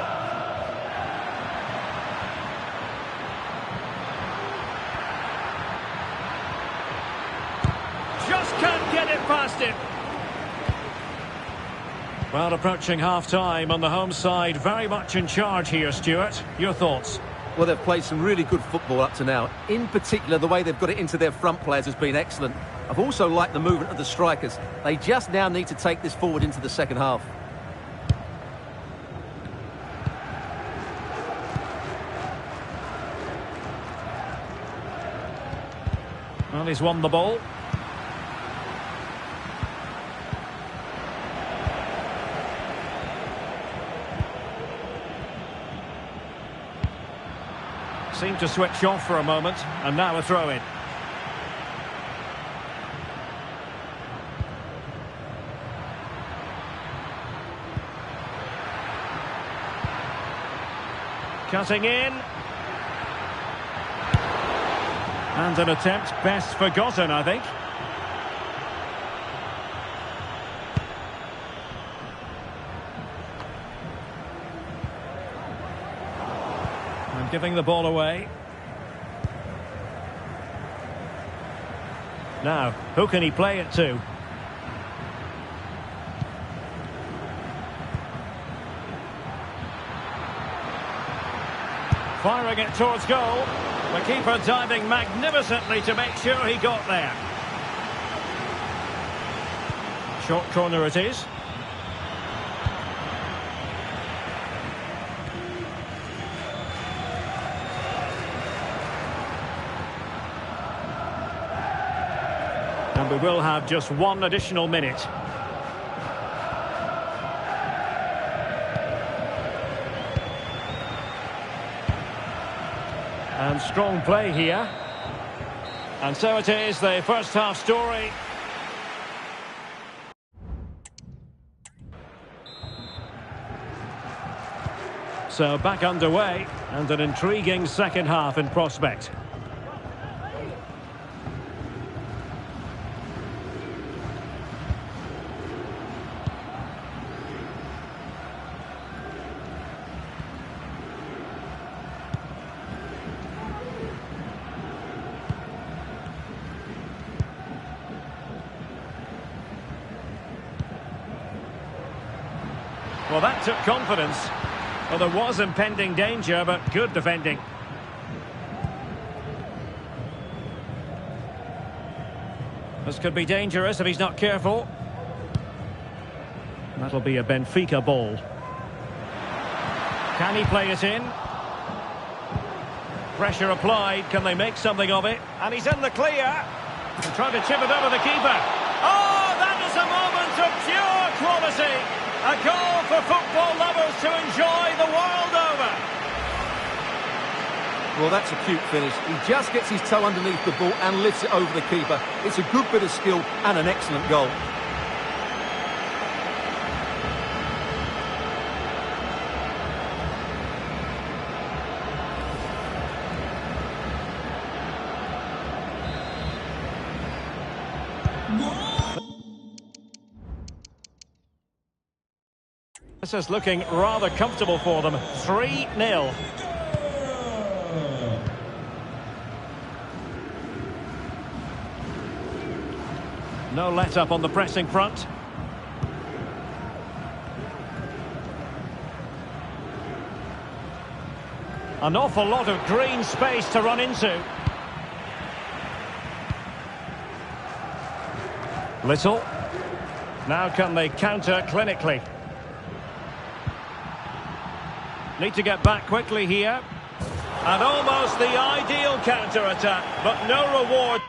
Just can't get it past him. Well, approaching half-time on the home side, very much in charge here, Stuart. Your thoughts? Well, they've played some really good football up to now. In particular, the way they've got it into their front players has been excellent. I've also liked the movement of the strikers. They just now need to take this forward into the second half. Well, he's won the ball. Seemed to switch off for a moment, and now a throw-in. Cutting in. And an attempt best forgotten, I think. And giving the ball away. Now, who can he play it to? Firing it towards goal. The keeper diving magnificently to make sure he got there. Short corner it is. And we will have just one additional minute. And strong play here. And so it is, the first half story. So back underway, and an intriguing second half in prospect. Well, that took confidence. Well, there was impending danger, but good defending. This could be dangerous if he's not careful. That'll be a Benfica ball. Can he play it in? Pressure applied. Can they make something of it? And he's in the clear. He's trying to chip it over the keeper. Oh, that is a moment of pure quality. A goal for football lovers to enjoy the world over. Well, that's a cute finish. He just gets his toe underneath the ball and lifts it over the keeper. It's a good bit of skill and an excellent goal. This is looking rather comfortable for them. 3-0. No let-up on the pressing front. An awful lot of green space to run into. Little. Now can they counter clinically? Need to get back quickly here. And almost the ideal counter-attack, but no reward.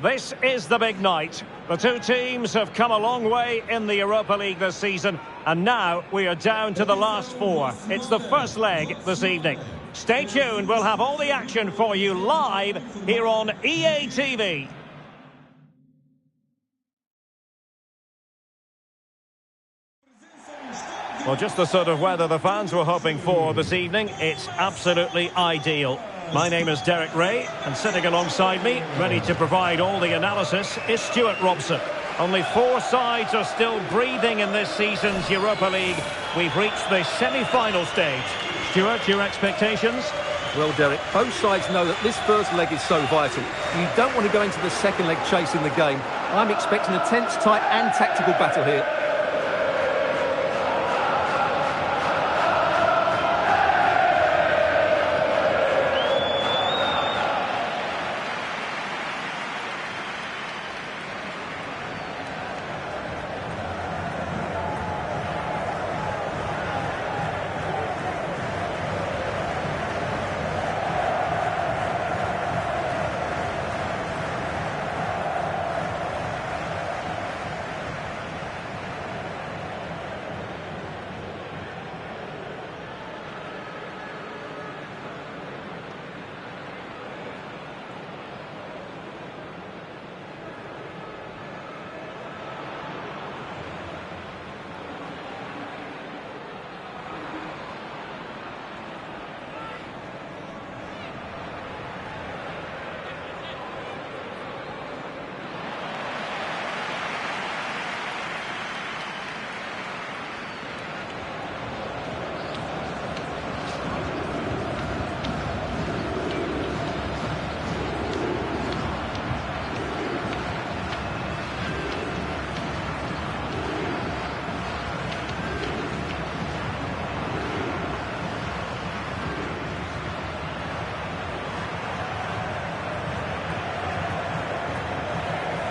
This is the big night. The two teams have come a long way in the Europa League this season, and now we are down to the last four. It's the first leg this evening. Stay tuned, we'll have all the action for you live here on EA TV. Well, just the sort of weather the fans were hoping for this evening. It's absolutely ideal. My name is Derek Ray, and sitting alongside me, ready to provide all the analysis, is Stuart Robson. Only four sides are still breathing in this season's Europa League. We've reached the semi-final stage. Stuart, your expectations? Well, Derek, both sides know that this first leg is so vital. You don't want to go into the second leg chasing the game. I'm expecting a tense, tight and tactical battle here.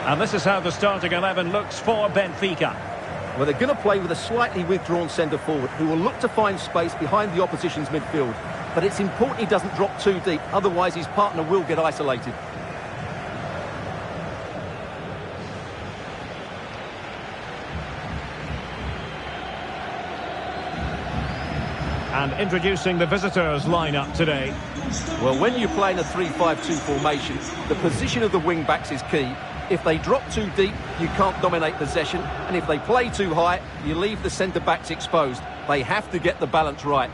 And this is how the starting 11 looks for Benfica. Well, they're going to play with a slightly withdrawn centre-forward who will look to find space behind the opposition's midfield. But it's important he doesn't drop too deep, otherwise his partner will get isolated. And introducing the visitors lineup today. Well, when you're playing a 3-5-2 formation, the position of the wing-backs is key. If they drop too deep, you can't dominate possession. And if they play too high, you leave the centre-backs exposed. They have to get the balance right.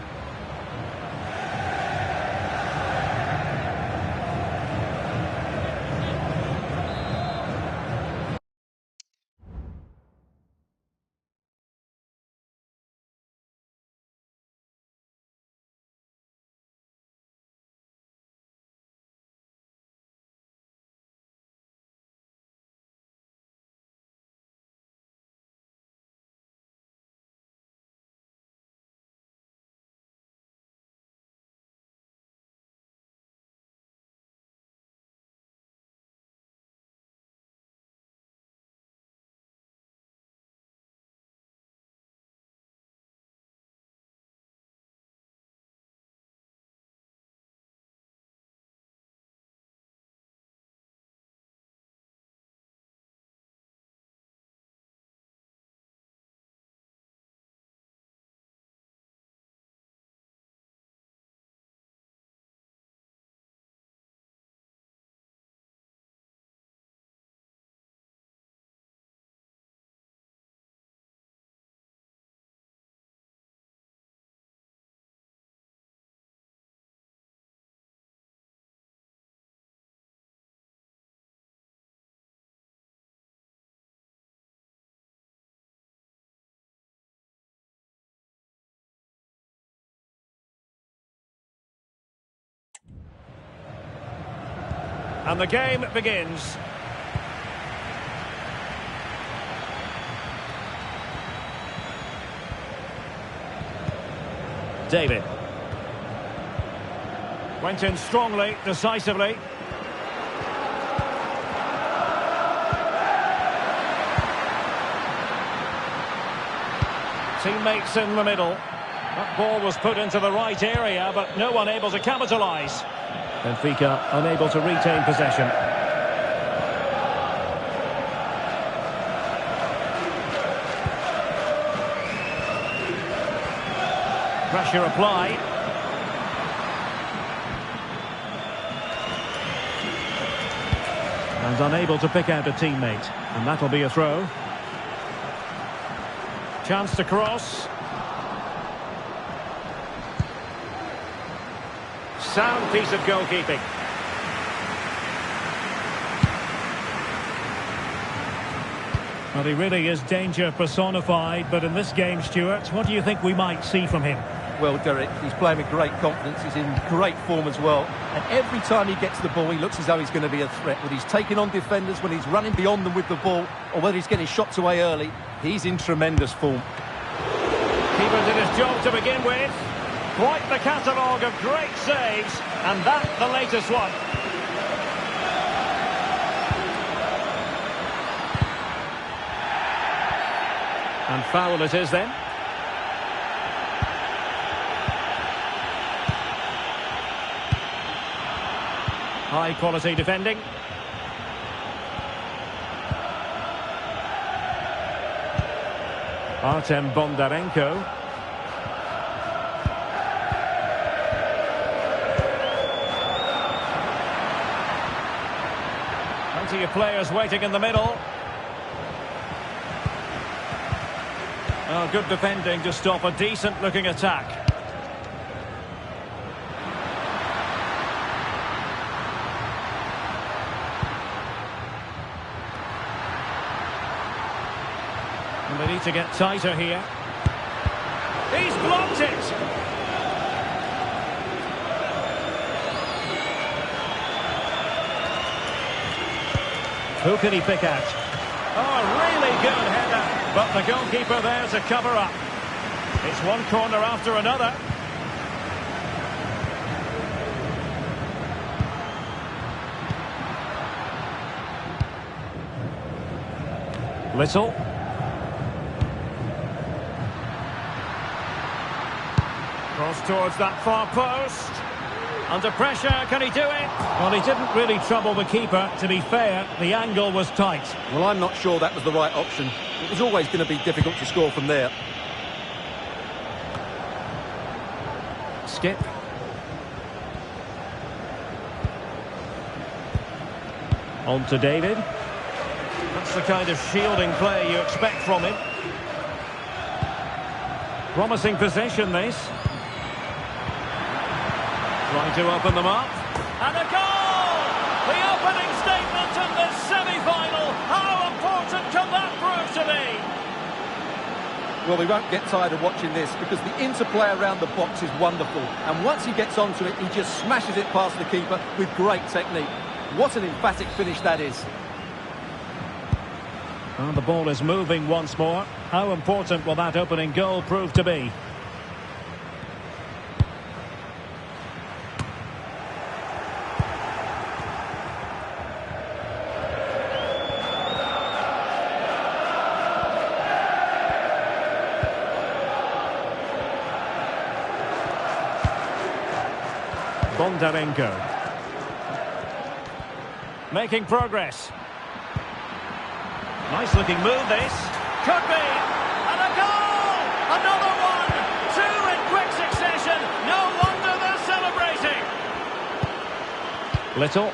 And the game begins. David. Went in strongly, decisively. Teammates in the middle. That ball was put into the right area, but no one able to capitalise. Benfica unable to retain possession. Pressure applied. And unable to pick out a teammate. And that'll be a throw. Chance to cross. Sound piece of goalkeeping. Well, he really is danger personified, but in this game, Stuart, what do you think we might see from him? Well, Derek, he's playing with great confidence. He's in great form as well. And every time he gets the ball, he looks as though he's going to be a threat. Whether he's taking on defenders, when he's running beyond them with the ball, or whether he's getting shots away early, he's in tremendous form. Keeper did his job to begin with. Quite the catalogue of great saves, and that the latest one. And foul it is then. High quality defending. Artem Bondarenko. Plenty of players waiting in the middle. Oh, good defending to stop a decent-looking attack. And they need to get tighter here. He's blocked it! Who can he pick out? Oh, really good header. But the goalkeeper there to cover up. It's one corner after another. Little. Cross towards that far post. Under pressure, can he do it? Well, he didn't really trouble the keeper. To be fair, the angle was tight. Well, I'm not sure that was the right option. It was always going to be difficult to score from there. Skip. On to David. That's the kind of shielding play you expect from him. Promising possession, this. Trying to open them up. And a goal! The opening statement in this semi-final. How important can that prove to be? Well, we won't get tired of watching this because the interplay around the box is wonderful. And once he gets onto it, he just smashes it past the keeper with great technique. What an emphatic finish that is. And the ball is moving once more. How important will that opening goal prove to be? Bondarenko. Making progress. Nice looking move this. Could be. And a goal! Another one! Two in quick succession. No wonder they're celebrating. Little.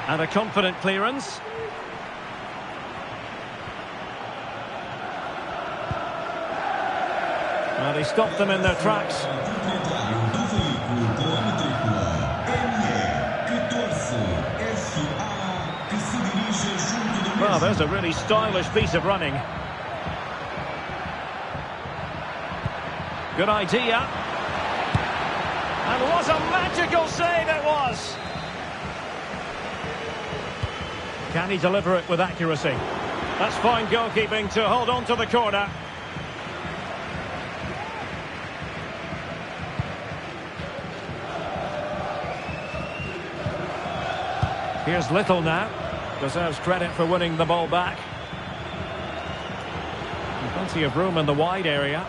And a confident clearance. And he stopped them in their tracks. Well, there's a really stylish piece of running. Good idea. And what a magical save it was! Can he deliver it with accuracy? That's fine goalkeeping to hold on to the corner. Here's Little now. Deserves credit for winning the ball back. And plenty of room in the wide area.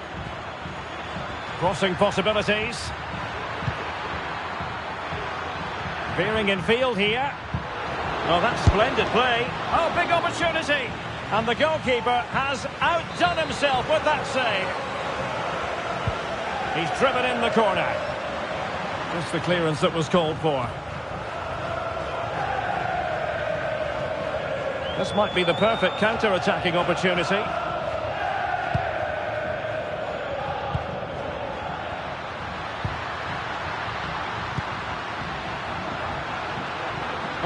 Crossing possibilities. Veering in field here. Oh, that's splendid play. Oh, big opportunity. And the goalkeeper has outdone himself with that save. He's driven in the corner. Just the clearance that was called for. This might be the perfect counter-attacking opportunity.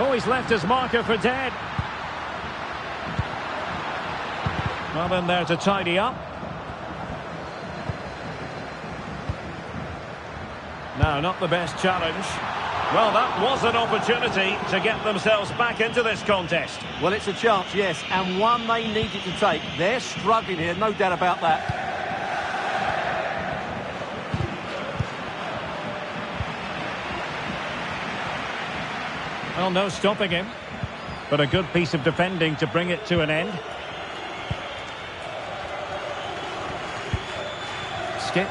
Oh, he's left his marker for dead. Well, in there to tidy up. No, not the best challenge. Well, that was an opportunity to get themselves back into this contest. Well, it's a chance, yes, and one they needed to take. They're struggling here, no doubt about that. Well, no stopping him, but a good piece of defending to bring it to an end. Skip.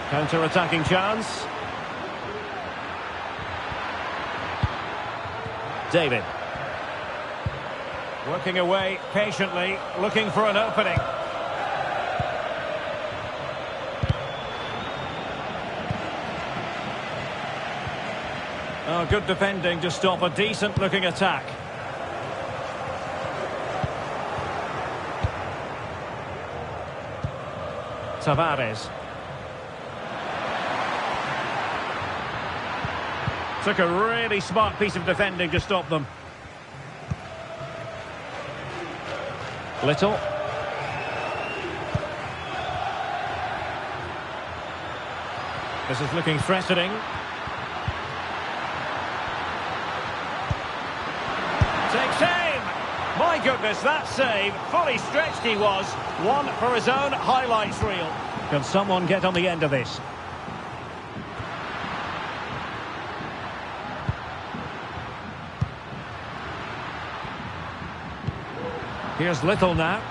Counter-attacking chance. David. Working away patiently, looking for an opening. Oh, good defending to stop a decent-looking attack. Tavares. Took a really smart piece of defending to stop them. Little. This is looking threatening. Takes aim! My goodness, that save. Fully stretched he was. One for his own highlights reel. Can someone get on the end of this? Here's Little now.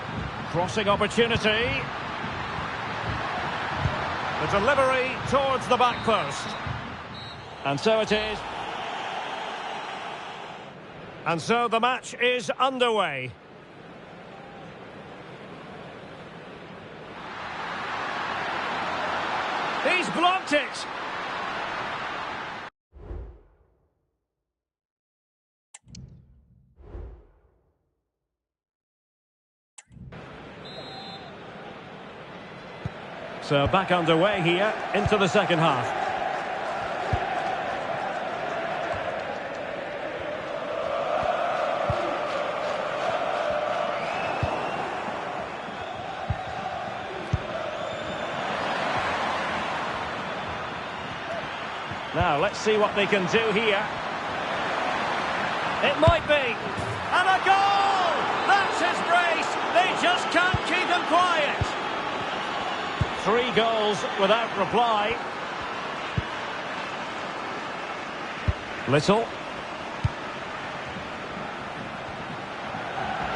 Crossing opportunity. The delivery towards the back post. And so it is. And so the match is underway. He's blocked it. So back underway here into the second half. Now let's see what they can do here. It might be. And a goal! That's his brace. They just can't keep him quiet. 3 goals without reply. Little.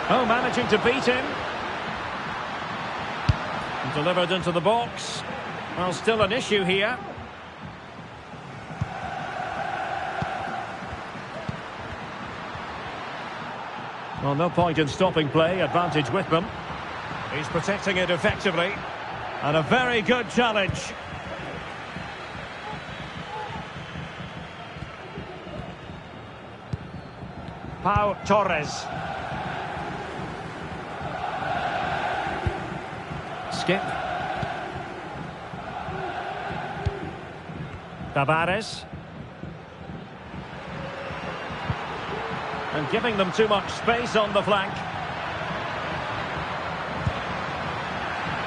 Oh, managing to beat him. Delivered into the box. Well, still an issue here. Well, no point in stopping play. Advantage with them. He's protecting it effectively. And a very good challenge. Pau Torres. Skip. Tavares. And giving them too much space on the flank.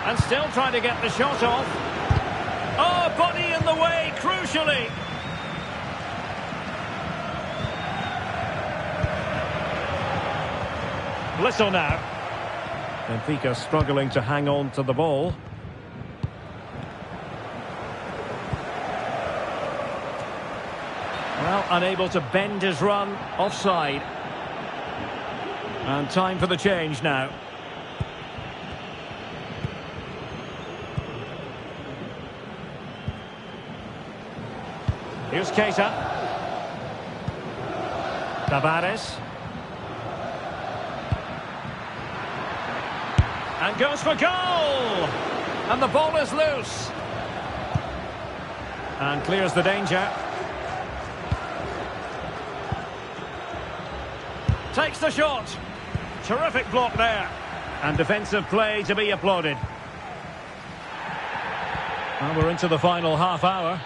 And still trying to get the shot off. Oh, body in the way, crucially. Little now. Benfica struggling to hang on to the ball. Well, unable to bend his run, offside. And time for the change now. Here's Keita. Tavares. And goes for goal! And the ball is loose. And clears the danger. Takes the shot. Terrific block there. And defensive play to be applauded. And we're into the final half hour.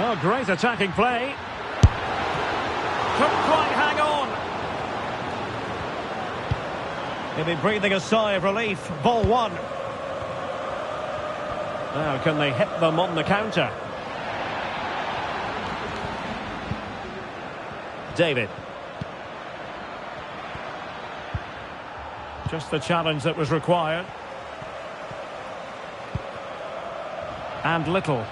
Oh, great attacking play. Couldn't quite hang on. He'll be breathing a sigh of relief. Ball one. Now, can they hit them on the counter? David. Just the challenge that was required. And Little.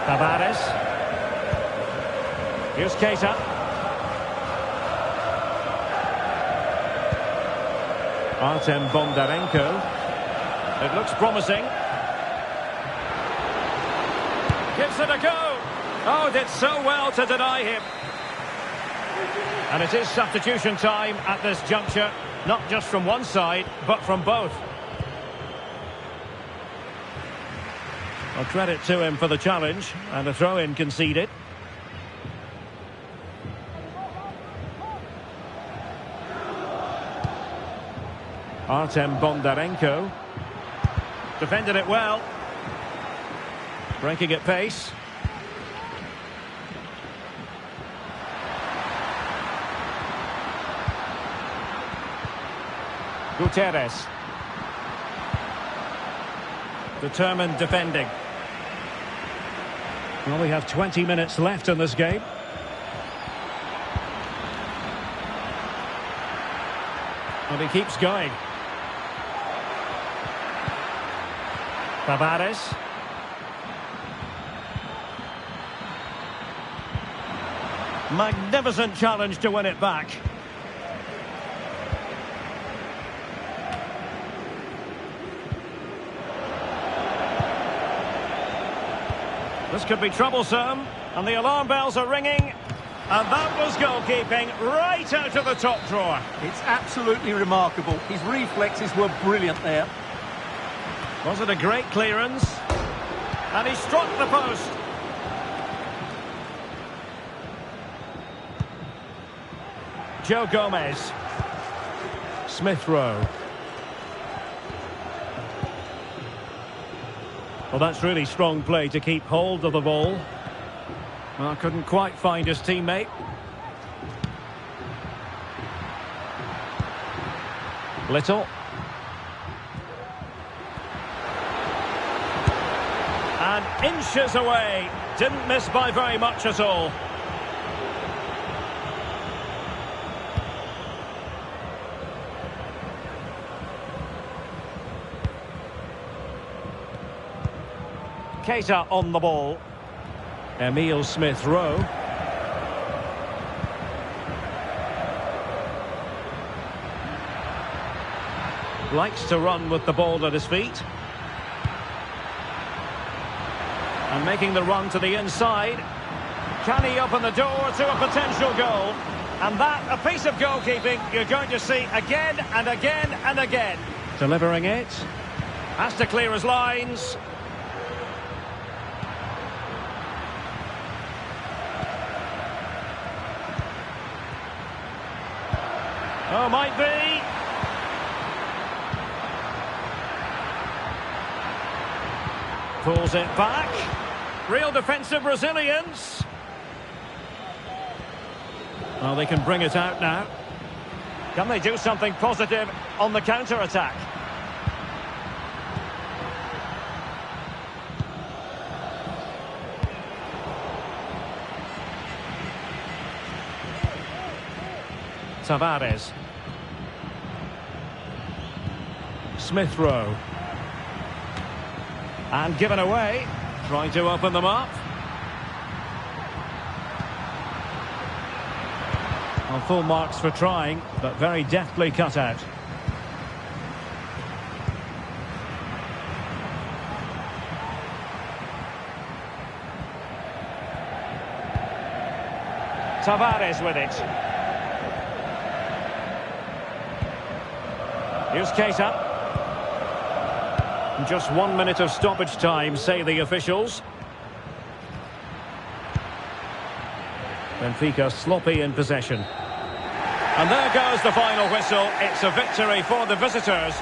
Tavares. Here's Keita. Artem Bondarenko. It looks promising. Gives it a go. Oh, did so well to deny him. And it is substitution time at this juncture. Not just from one side, but from both. Well, credit to him for the challenge, and a throw-in conceded. Artem Bondarenko. Defended it well. Breaking at pace. Gutierrez. Determined defending. Well, we have 20 minutes left in this game. And he keeps going. Tavares. Magnificent challenge to win it back. This could be troublesome, and the alarm bells are ringing, and that was goalkeeping right out of the top drawer. It's absolutely remarkable. His reflexes were brilliant there. Was it a great clearance? And he struck the post. Joe Gomez. Smith Rowe. Well, that's really strong play to keep hold of the ball. Well, couldn't quite find his teammate. Little. And inches away. Didn't miss by very much at all. Keita on the ball. Emile Smith Rowe. Likes to run with the ball at his feet. And making the run to the inside. Can he open the door to a potential goal? And that, a piece of goalkeeping you're going to see again and again and again. Delivering it. Has to clear his lines. Oh, might be. Pulls it back. Real defensive resilience. Well, they can bring it out now. Can they do something positive on the counter-attack? Tavares. Smith Rowe. And given away. Trying to open them up. Well, full marks for trying, but very deftly cut out. Tavares with it. Here's Keita. Just 1 minute of stoppage time, say the officials. Benfica sloppy in possession. And there goes the final whistle. It's a victory for the visitors.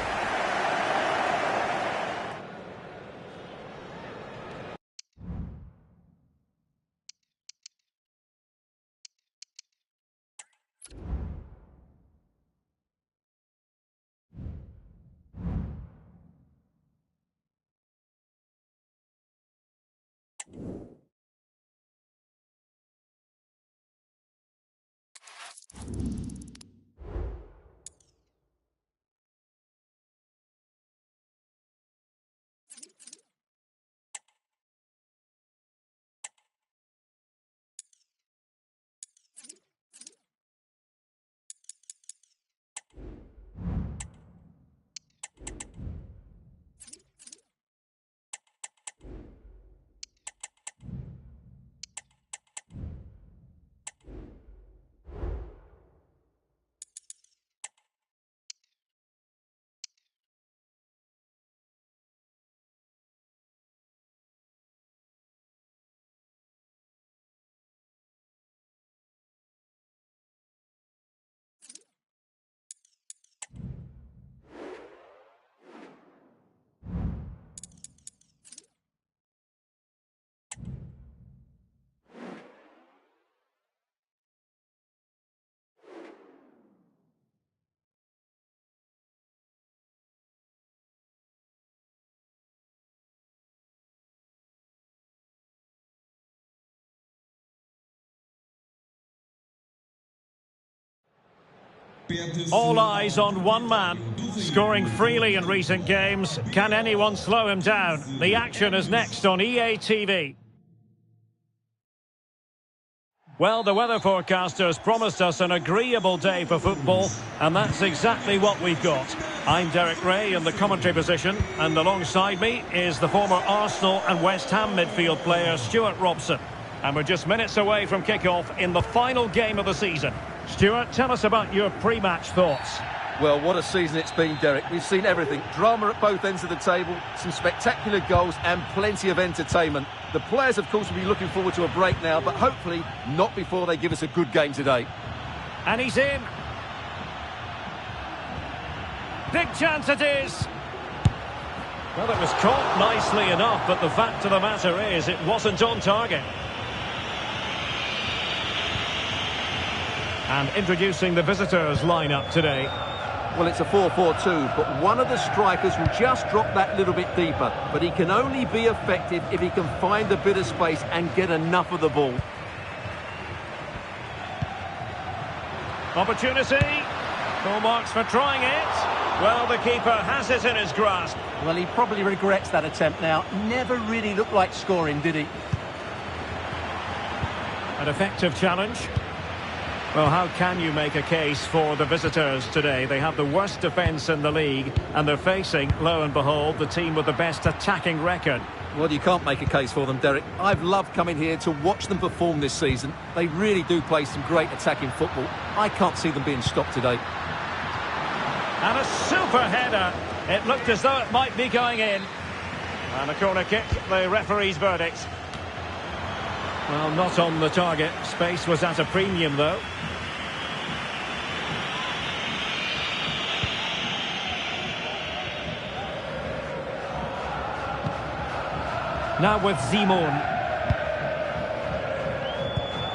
All eyes on one man, scoring freely in recent games. Can anyone slow him down? The action is next on EA TV. Well, the weather forecasters promised us an agreeable day for football, and that's exactly what we've got. I'm Derek Ray in the commentary position, and alongside me is the former Arsenal and West Ham midfield player Stuart Robson. And we're just minutes away from kick-off in the final game of the season. Stuart, tell us about your pre-match thoughts. Well, what a season it's been, Derek. We've seen everything. Drama at both ends of the table, some spectacular goals and plenty of entertainment. The players, of course, will be looking forward to a break now, but hopefully not before they give us a good game today. And he's in. Big chance it is. Well, it was caught nicely enough, but the fact of the matter is it wasn't on target. And introducing the visitors lineup today. Well, it's a 4-4-2, but one of the strikers will just drop that little bit deeper. But he can only be effective if he can find a bit of space and get enough of the ball. Opportunity. Full marks for trying it. Well, the keeper has it in his grasp. Well, he probably regrets that attempt now. Never really looked like scoring, did he? An effective challenge. Well, how can you make a case for the visitors today? They have the worst defence in the league, and they're facing, lo and behold, the team with the best attacking record. Well, you can't make a case for them, Derek. I've loved coming here to watch them perform this season. They really do play some great attacking football. I can't see them being stopped today. And a super header. It looked as though it might be going in. And a corner kick, the referee's verdict. Well, not on the target. Space was at a premium, though. Now with Simon.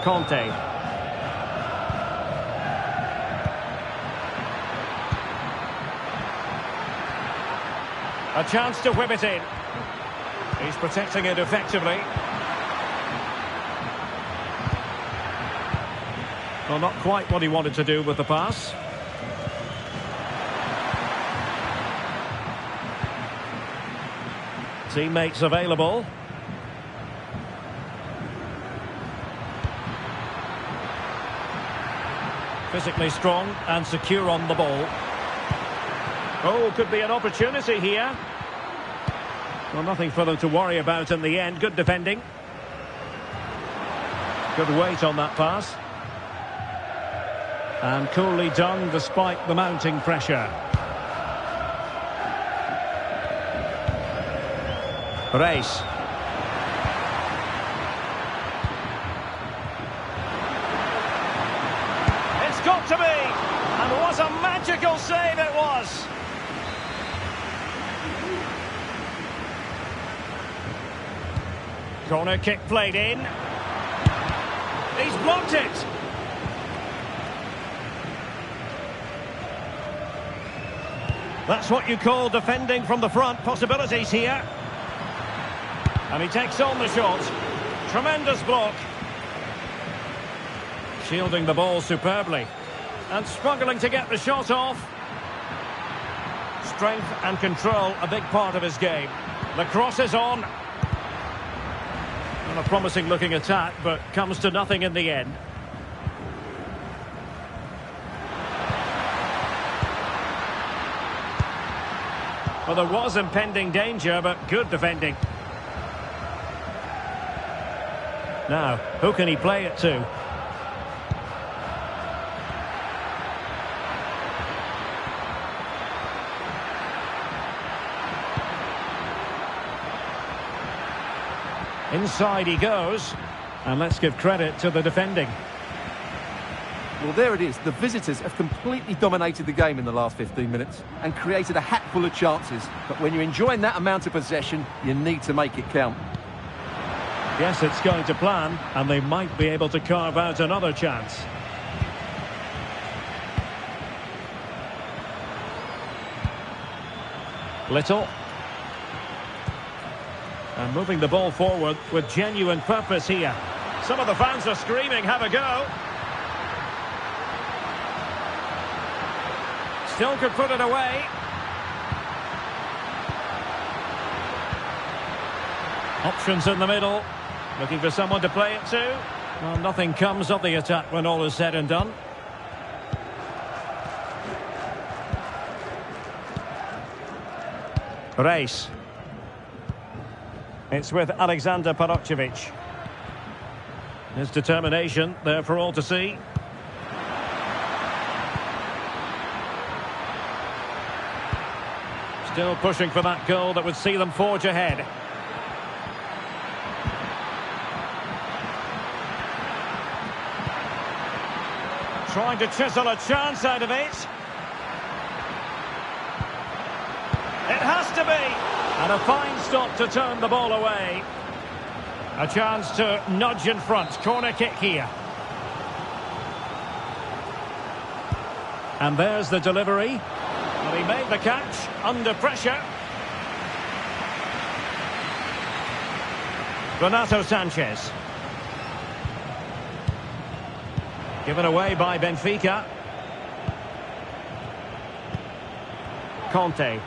Conte. A chance to whip it in. He's protecting it effectively. Well, not quite what he wanted to do with the pass. Teammates available. Physically strong and secure on the ball. Oh, could be an opportunity here. Well, nothing for them to worry about in the end. Good defending. Good weight on that pass. And coolly done despite the mounting pressure. Race. It's got to be! And what a magical save it was! Corner kick played in. He's blocked it! That's what you call defending from the front. Possibilities here. And he takes on the shot. Tremendous block. Shielding the ball superbly. And struggling to get the shot off. Strength and control, a big part of his game. The cross is on. Well, a promising looking attack, but comes to nothing in the end. Well, there was impending danger, but good defending. Now, who can he play it to? Inside he goes, and let's give credit to the defending. Well, there it is. The visitors have completely dominated the game in the last 15 minutes and created a hatful of chances. But when you're enjoying that amount of possession, you need to make it count. Yes, it's going to plan, and they might be able to carve out another chance. Little. And moving the ball forward with genuine purpose here. Some of the fans are screaming, have a go. Still could put it away. Options in the middle. Looking for someone to play it to. Well, nothing comes of the attack when all is said and done. Race. It's with Alexander Parokcevic. His determination there for all to see. Still pushing for that goal that would see them forge ahead. Trying to chisel a chance out of it. It has to be. And a fine stop to turn the ball away. A chance to nudge in front. Corner kick here. And there's the delivery. Well, he made the catch under pressure. Renato Sanchez. Given away by Benfica. Conte.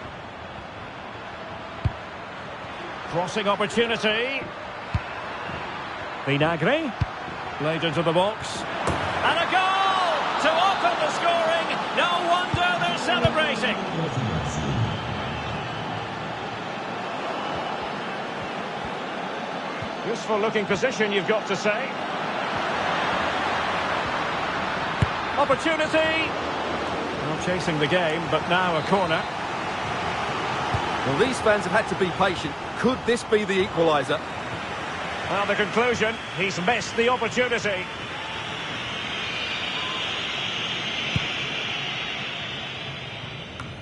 Crossing opportunity. Vinagre. Played into the box. And a goal to open the scoring. No wonder they're celebrating. Useful looking position, you've got to say. Opportunity. Not chasing the game, but now a corner. Well, these fans have had to be patient. Could this be the equaliser? Well, the conclusion, he's missed the opportunity.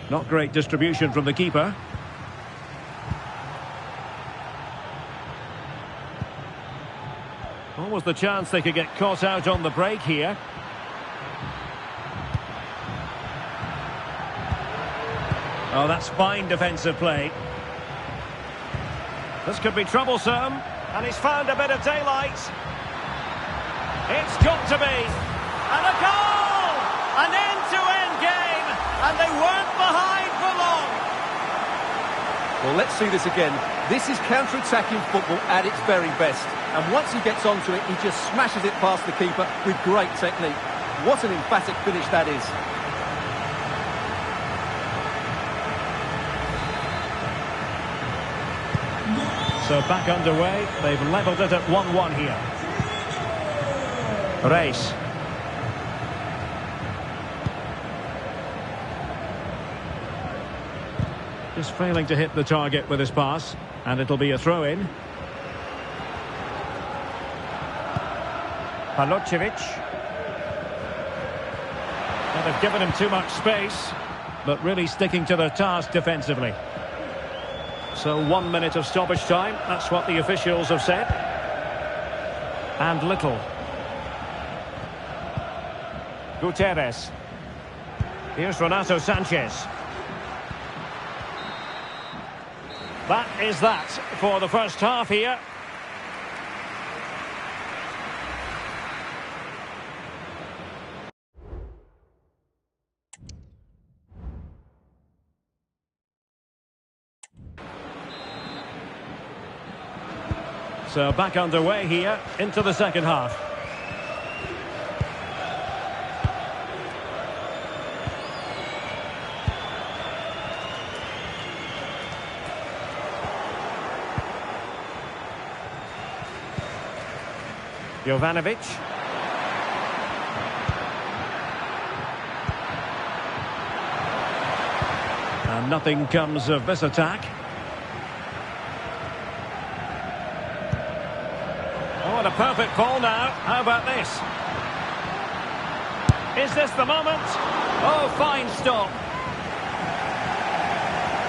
Not great distribution from the keeper. What was the chance they could get caught out on the break here? Oh, that's fine defensive play. This could be troublesome, and he's found a bit of daylight. It's got to be. And a goal! An end-to-end game, and they weren't behind for long. Well, let's see this again. This is counter-attacking football at its very best. And once he gets onto it, he just smashes it past the keeper with great technique. What an emphatic finish that is. So back underway. They've levelled it at 1-1 here. Race. Just failing to hit the target with his pass. And it'll be a throw-in. Palocevic. Well, they've given him too much space, but really sticking to their task defensively. So 1 minute of stoppage time, that's what the officials have said. And little. Gutierrez. Here's Renato Sanchez. That is that for the first half here. So back underway here into the second half. Jovanovic. And nothing comes of this attack. Oh, and a perfect ball now. How about this? Is this the moment? Oh, fine stop.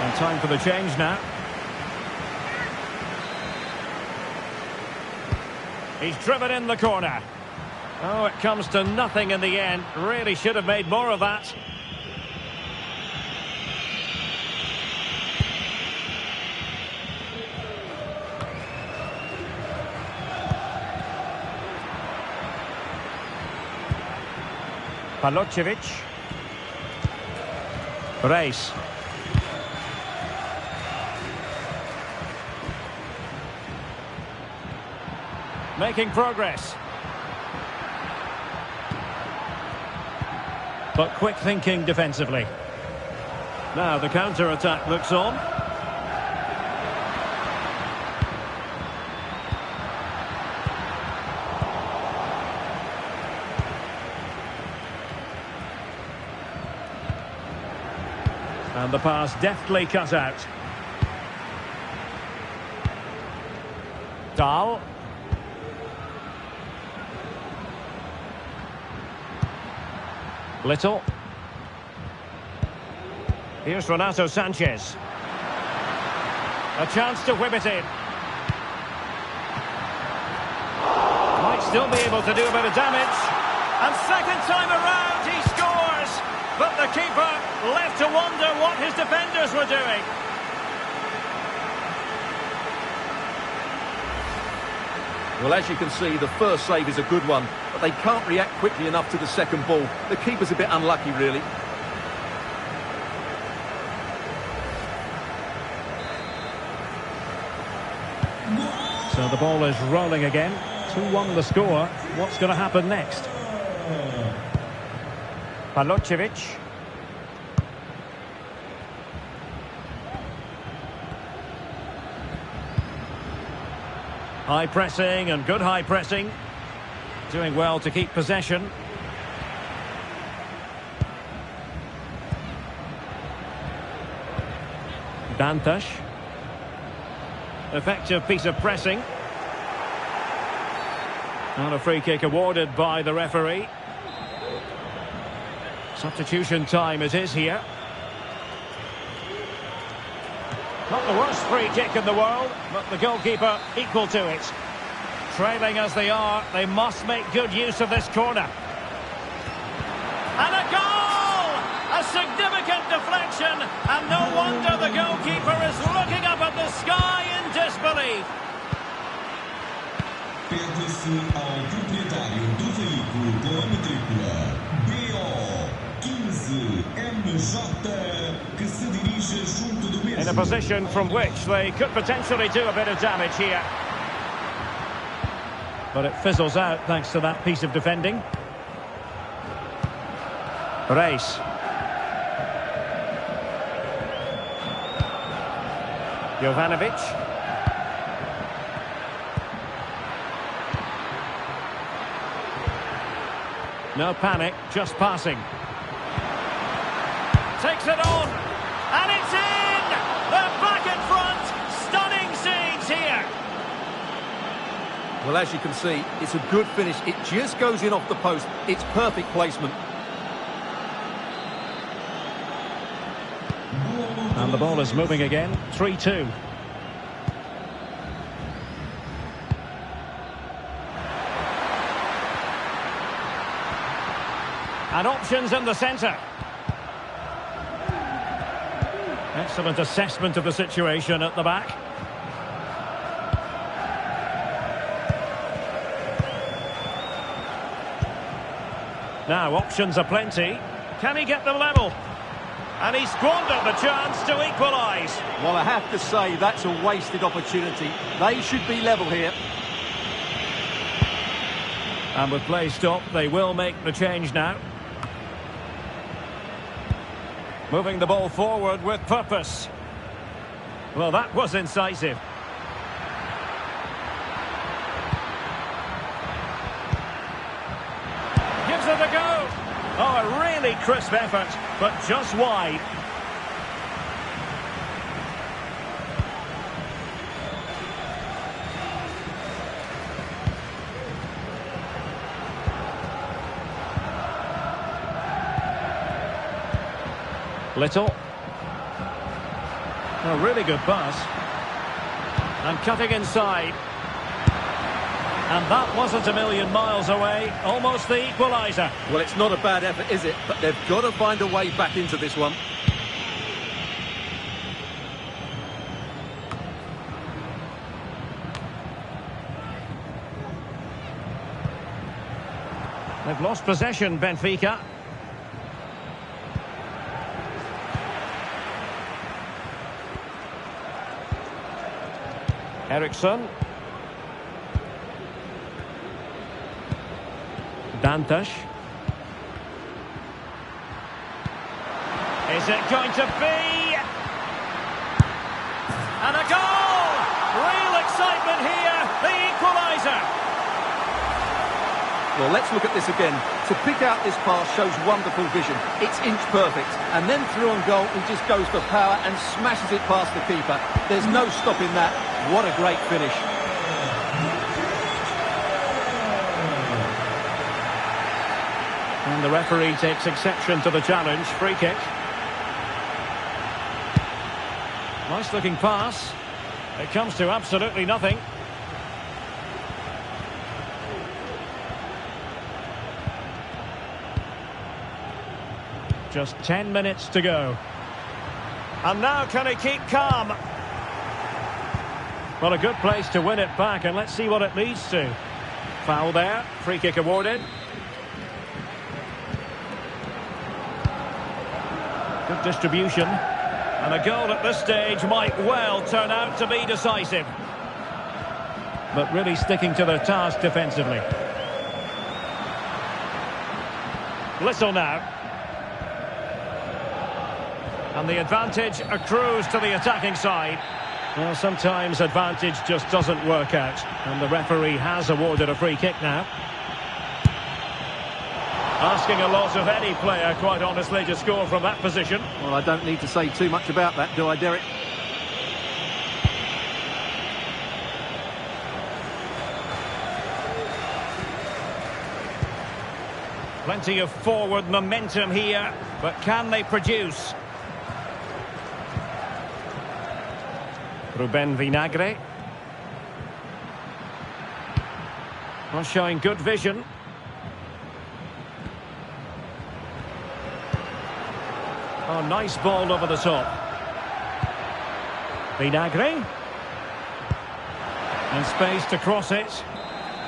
And time for the change now. He's driven in the corner. Oh, it comes to nothing in the end. Really should have made more of that. Palocevic. Race. Making progress. But quick thinking defensively. Now the counter-attack looks on. And the pass deftly cut out. Dahl. Little. Here's Renato Sanchez. A chance to whip it in. Might still be able to do a bit of damage. And second time around he scores. But the keeper left to wonder what his defenders were doing. Well, as you can see, the first save is a good one, but they can't react quickly enough to the second ball. The keeper's a bit unlucky, really. So the ball is rolling again. 2-1 the score. What's going to happen next? Palocevic. High pressing and good high pressing. Doing well to keep possession. Dantas. Effective piece of pressing. And a free kick awarded by the referee. Substitution time it is here. Not the worst free kick in the world, but the goalkeeper equal to it. Trailing as they are, they must make good use of this corner. And a goal! A significant deflection, and no wonder the goalkeeper is looking up at the sky in disbelief. Pertence ao proprietário do veículo com a matrícula BO15MJ que se dirige junto do mesmo. In a position from which they could potentially do a bit of damage here. But it fizzles out thanks to that piece of defending. Race. Jovanovic. No panic, just passing. Takes it on, and it's in! They're back in front! Stunning scenes here! Well, as you can see, it's a good finish. It just goes in off the post. It's perfect placement. And the ball is moving again, 3-2. And options in the centre. Excellent assessment of the situation at the back. Now, options are plenty. Can he get them level? And he squandered the chance to equalise. Well, I have to say, that's a wasted opportunity. They should be level here. And with play stopped, they will make the change now. Moving the ball forward with purpose. Well, that was incisive. Gives it a go. Oh, a really crisp effort, but just wide. Little. A really good pass. And cutting inside. And that wasn't a million miles away. Almost the equaliser. Well, it's not a bad effort, is it? But they've got to find a way back into this one. They've lost possession, Benfica. Eriksson. Dantas. Is it going to be? And a goal! Real excitement here, the equaliser. Well, let's look at this again. To pick out this pass shows wonderful vision. It's inch perfect. And then through on goal, he just goes for power and smashes it past the keeper. There's no stopping that. What a great finish. And the referee takes exception to the challenge. Free kick. Nice looking pass. It comes to absolutely nothing. Just 10 minutes to go. And now can he keep calm? Well, a good place to win it back, and let's see what it leads to. Foul there. Free kick awarded. Good distribution. And a goal at this stage might well turn out to be decisive. But really sticking to their task defensively. Little now. And the advantage accrues to the attacking side. Well, sometimes advantage just doesn't work out. And the referee has awarded a free kick now. Asking a lot of any player, quite honestly, to score from that position. Well, I don't need to say too much about that, do I, Derek? Plenty of forward momentum here, but can they produce? Ruben Vinagre. Well, showing good vision. Oh, nice ball over the top. Vinagre. And space to cross it.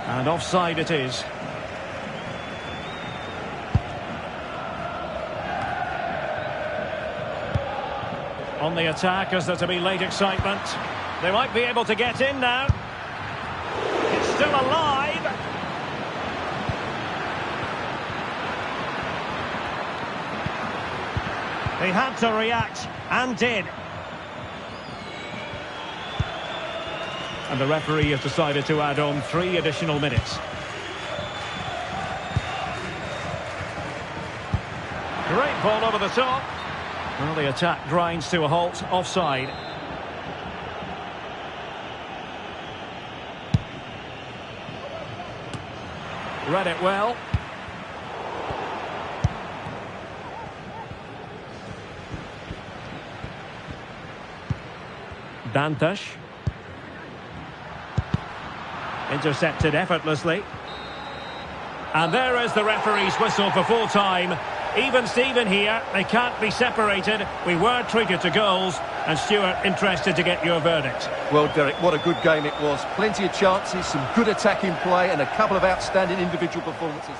And offside it is. On the attack, as there to be late excitement. They might be able to get in now. It's still alive. He had to react, and did. And the referee has decided to add on 3 additional minutes. Great ball over the top. Well, the attack grinds to a halt, offside. Read it well. Dantas. Intercepted effortlessly. And there is the referee's whistle for full time. Even Steven here, they can't be separated. We were treated to goals. And Stuart, interested to get your verdict. Well, Derek, what a good game it was. Plenty of chances, some good attacking play and a couple of outstanding individual performances.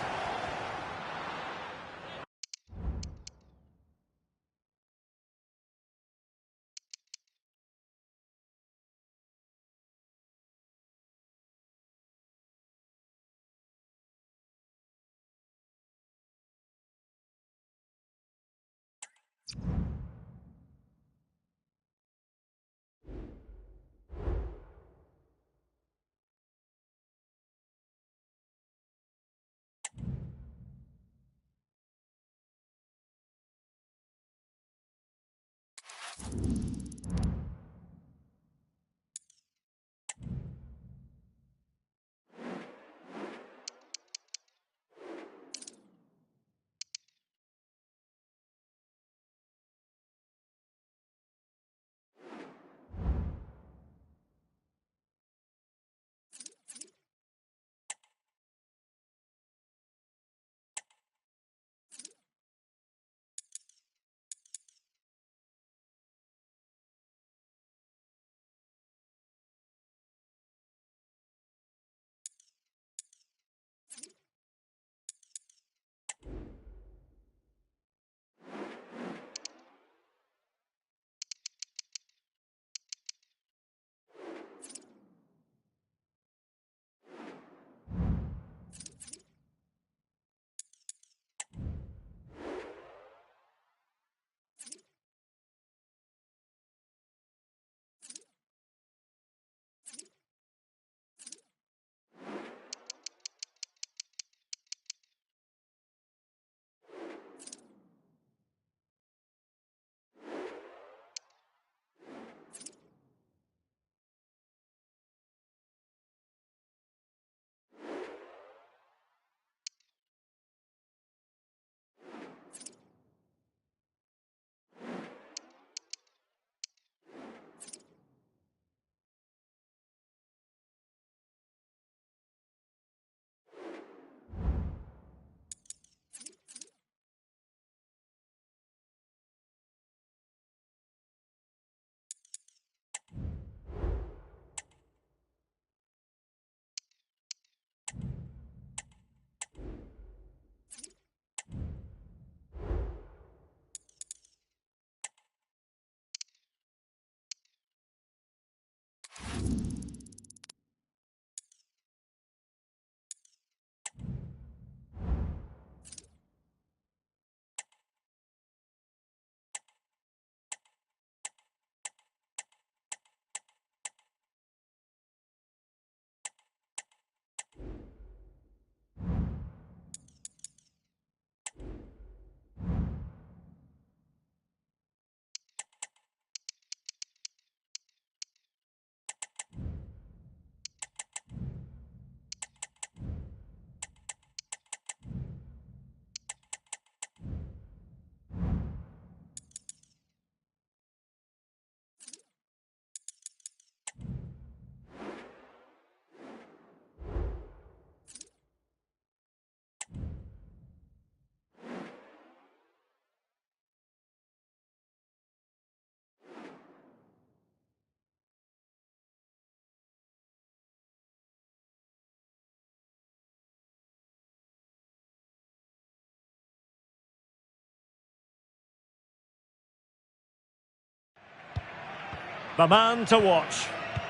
The man to watch.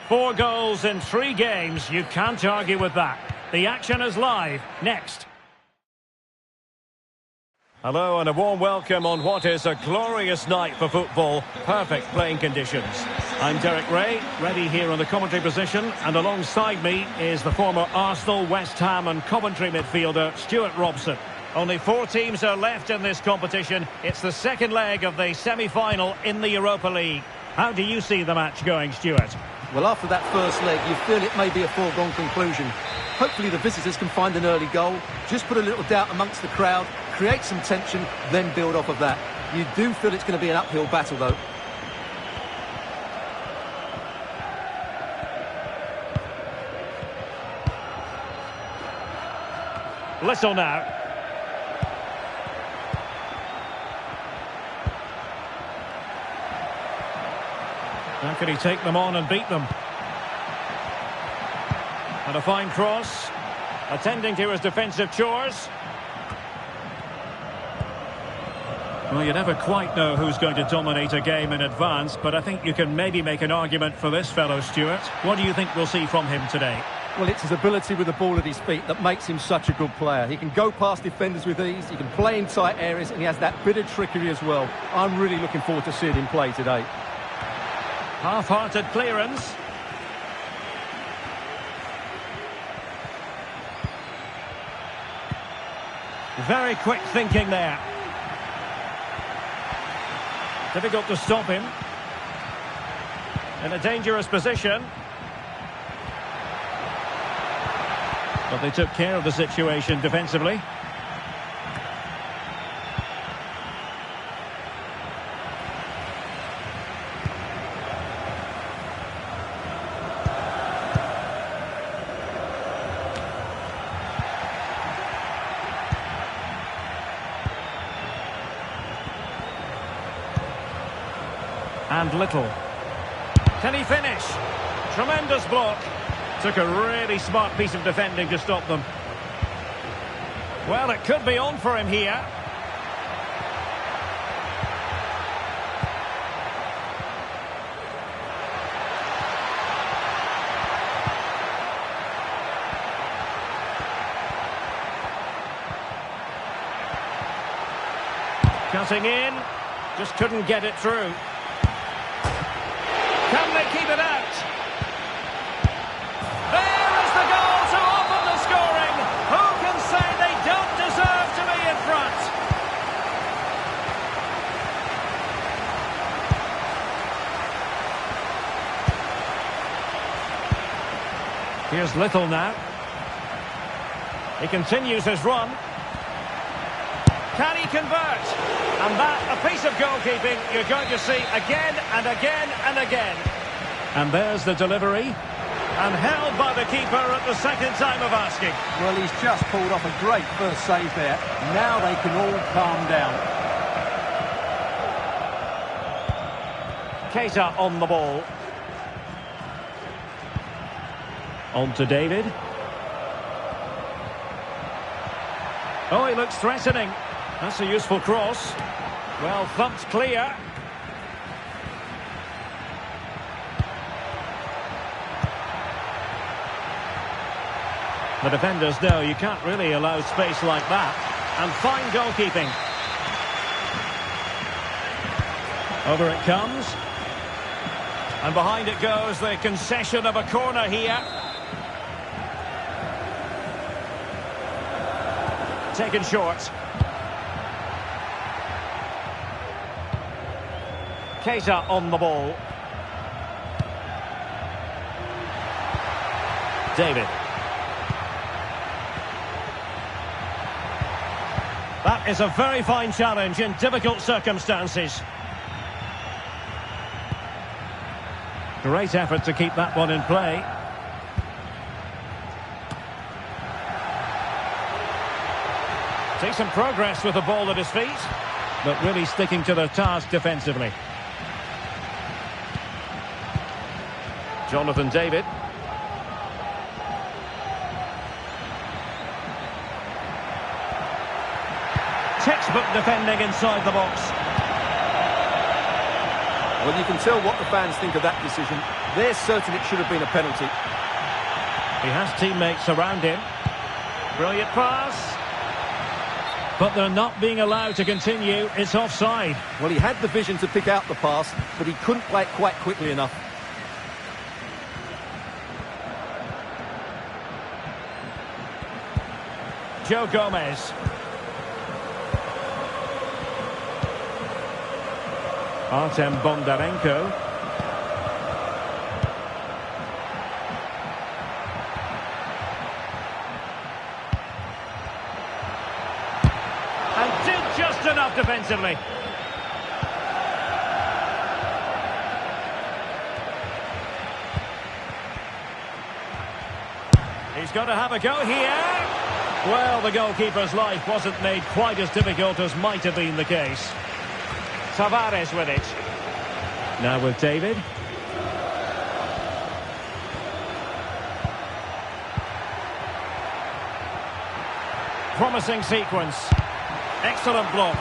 4 goals in 3 games. You can't argue with that. The action is live. Next. Hello and a warm welcome on what is a glorious night for football. Perfect playing conditions. I'm Derek Ray, ready here on the commentary position, and alongside me is the former Arsenal, West Ham and Coventry midfielder Stuart Robson. Only 4 teams are left in this competition. It's the second leg of the semi-final in the Europa League. How do you see the match going, Stuart? Well, after that first leg, you feel it may be a foregone conclusion. Hopefully the visitors can find an early goal, just put a little doubt amongst the crowd, create some tension, then build off of that. You do feel it's going to be an uphill battle, though. Little now. How can he take them on and beat them? And a fine cross, attending to his defensive chores. Well, you never quite know who's going to dominate a game in advance, but I think you can maybe make an argument for this fellow, Stuart. What do you think we'll see from him today? Well, it's his ability with the ball at his feet that makes him such a good player. He can go past defenders with ease, he can play in tight areas, and he has that bit of trickery as well. I'm really looking forward to seeing him play today. Half-hearted clearance. Very quick thinking there. Difficult to stop him. In a dangerous position. But they took care of the situation defensively. And Little. Can he finish? Tremendous block. Took a really smart piece of defending to stop them. Well, it could be on for him here. Cutting in. Just couldn't get it through. Can they keep it out? There is the goal to open the scoring. Who can say they don't deserve to be in front? Here's Little now. He continues his run. Can he convert? And that, a piece of goalkeeping you're going to see again and again and again. And there's the delivery. And held by the keeper at the second time of asking. Well, he's just pulled off a great first save there. Now they can all calm down. Keita on the ball. On to David. Oh, he looks threatening. That's a useful cross. Well, thumped clear. The defenders know you can't really allow space like that. And fine goalkeeping. Over it comes. And behind it goes, the concession of a corner here. Taken short. Keita on the ball. David. That is a very fine challenge in difficult circumstances. Great effort to keep that one in play. Decent progress with the ball at his feet, but really sticking to their task defensively. Jonathan David. Textbook defending inside the box. Well, you can tell what the fans think of that decision. They're certain it should have been a penalty. He has teammates around him. Brilliant pass. But they're not being allowed to continue. It's offside. Well, he had the vision to pick out the pass, but he couldn't play it quite quickly enough. Joe Gomez. Artem Bondarenko. And did just enough defensively. He's got to have a go here. Well, the goalkeeper's life wasn't made quite as difficult as might have been the case. Tavares with it. Now with David. Promising sequence. Excellent block.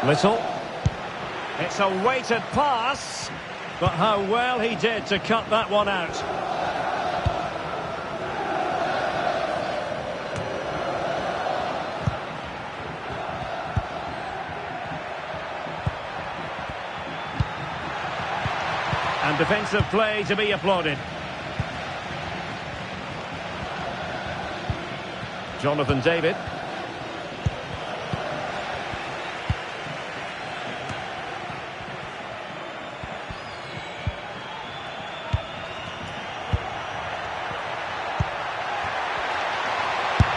Little. It's a weighted pass. But how well he did to cut that one out. And defensive play to be applauded. Jonathan David.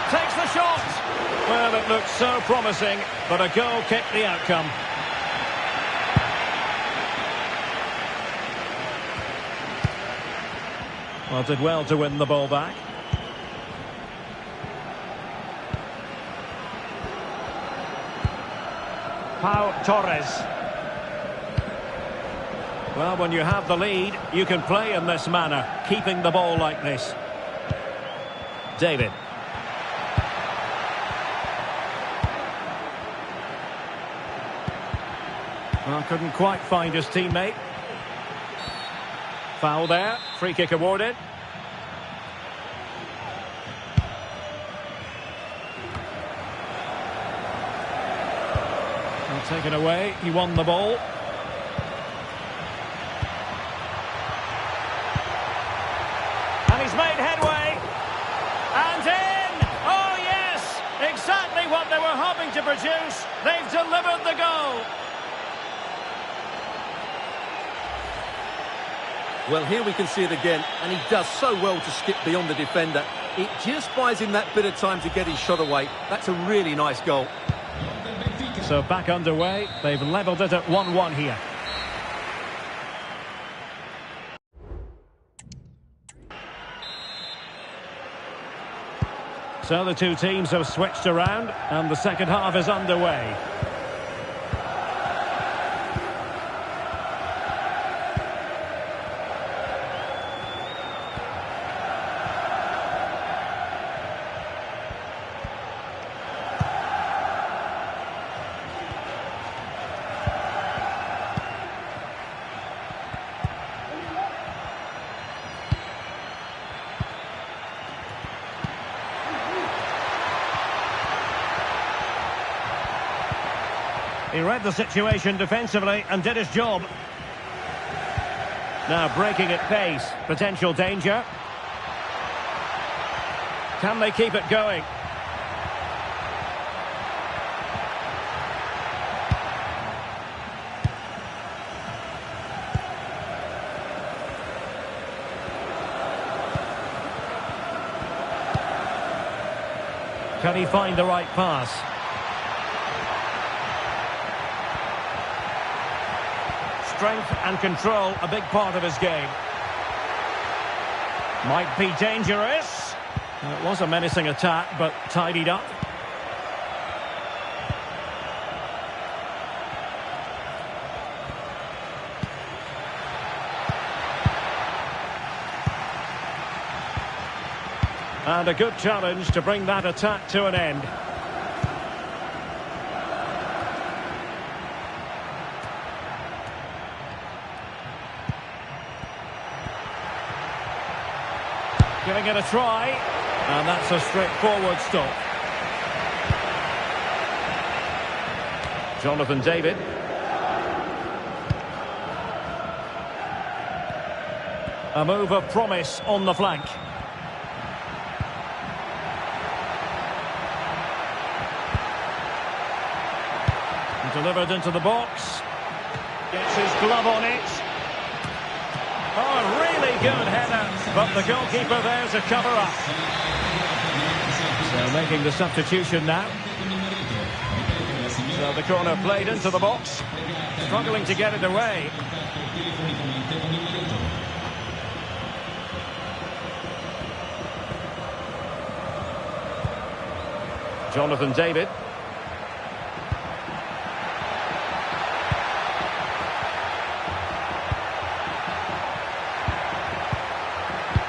Takes the shot. Well, it looked so promising, but a goal kicked the outcome. Well, did well to win the ball back. Pau Torres. Well, when you have the lead, you can play in this manner, keeping the ball like this. David. Well, couldn't quite find his teammate. Foul there. Free kick awarded. Well, taken away. He won the ball. And he's made headway. And in! Oh, yes! Exactly what they were hoping to produce. They've delivered the goal. Well, here we can see it again, and he does so well to skip beyond the defender. It just buys him that bit of time to get his shot away. That's a really nice goal. So back underway. They've levelled it at 1-1 here. So the two teams have switched around, and the second half is underway. He read the situation defensively and did his job. Now breaking at pace. Potential danger. Can they keep it going? Can he find the right pass? Strength and control, a big part of his game. Might be dangerous. It was a menacing attack, but tidied up. And a good challenge to bring that attack to an end. Giving it a try. And that's a straightforward stop. Jonathan David. A move of promise on the flank. Delivered into the box. Gets his glove on it. Oh, really good header. But the goalkeeper there to cover up. So making the substitution now. So the corner played into the box. Struggling to get it away. Jonathan David.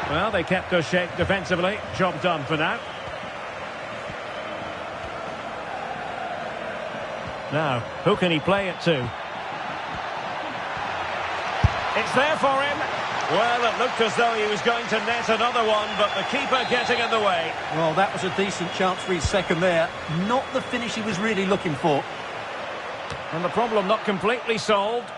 Well, they kept us shape defensively. Job done for now. Now, who can he play it to? It's there for him. Well, it looked as though he was going to net another one, but the keeper getting in the way. Well, that was a decent chance for his second there. Not the finish he was really looking for. And the problem not completely solved.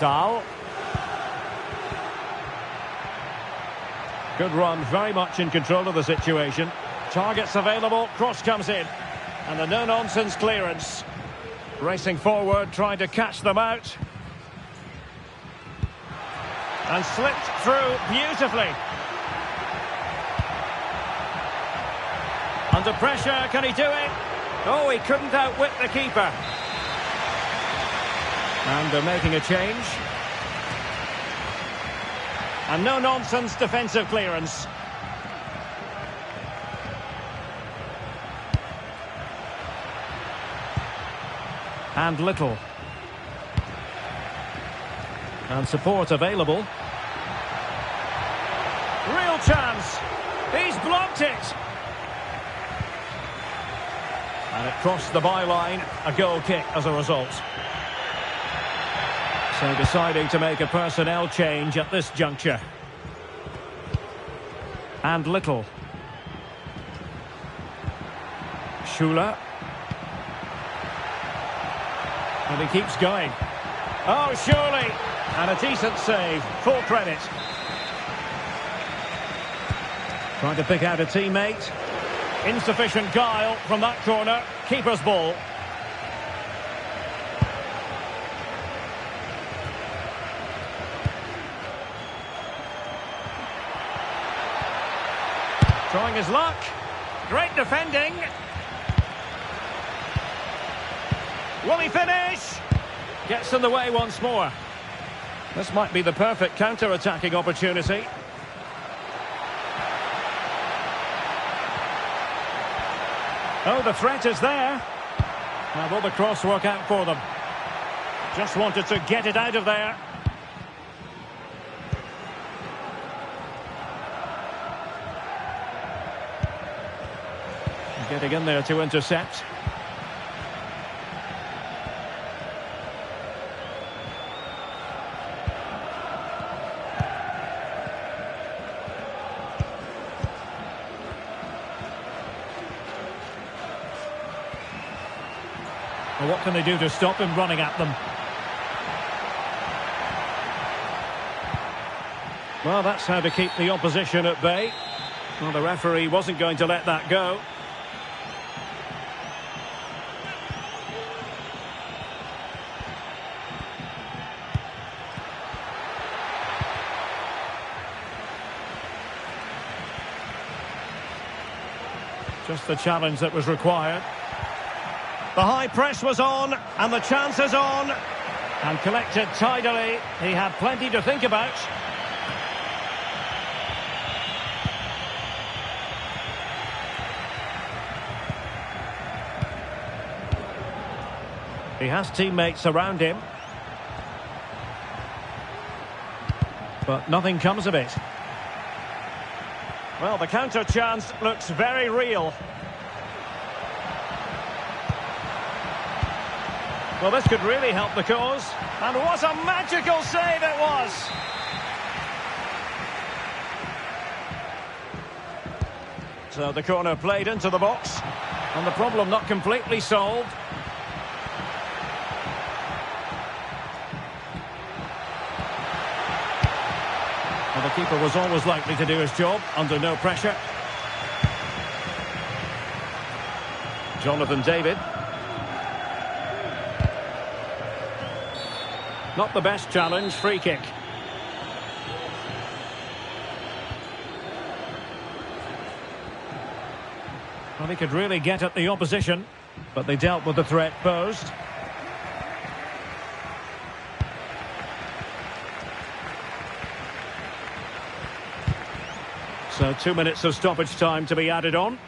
Dahl. Good run, very much in control of the situation. Targets available, cross comes in. And a no-nonsense clearance. Racing forward, trying to catch them out. And slipped through beautifully. Under pressure, can he do it? Oh, he couldn't outwit the keeper. And they're making a change. And no-nonsense defensive clearance. And Little. And support available. Real chance. He's blocked it. And it crossed the byline. A goal kick as a result. So deciding to make a personnel change at this juncture. And Little. Schuler. And he keeps going. Oh, surely. And a decent save. Full credit. Trying to pick out a teammate. Insufficient guile from that corner. Keeper's ball. Trying his luck. Great defending. Will he finish? Gets in the way once more. This might be the perfect counter-attacking opportunity. Oh, the threat is there. Now will the cross work out for them? Just wanted to get it out of there. Getting in there to intercept. Well, what can they do to stop him running at them? Well, that's how to keep the opposition at bay. Well, the referee wasn't going to let that go. Just the challenge that was required. The high press was on, and the chance is on. And collected tidily. He had plenty to think about. He has teammates around him. But nothing comes of it. Well, the counter chance looks very real. Well, this could really help the cause. And what a magical save it was! So the corner played into the box. And the problem not completely solved. Well, the keeper was always likely to do his job under no pressure. Jonathan David. Not the best challenge, free kick. Well, he could really get at the opposition, but they dealt with the threat posed. So 2 minutes of stoppage time to be added on.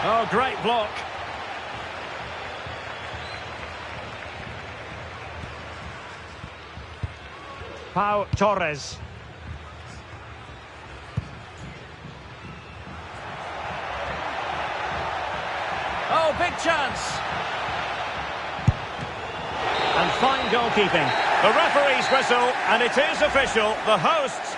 Oh, great block. Pau Torres. Oh, big chance. And fine goalkeeping. The referee's whistle, and it is official. The hosts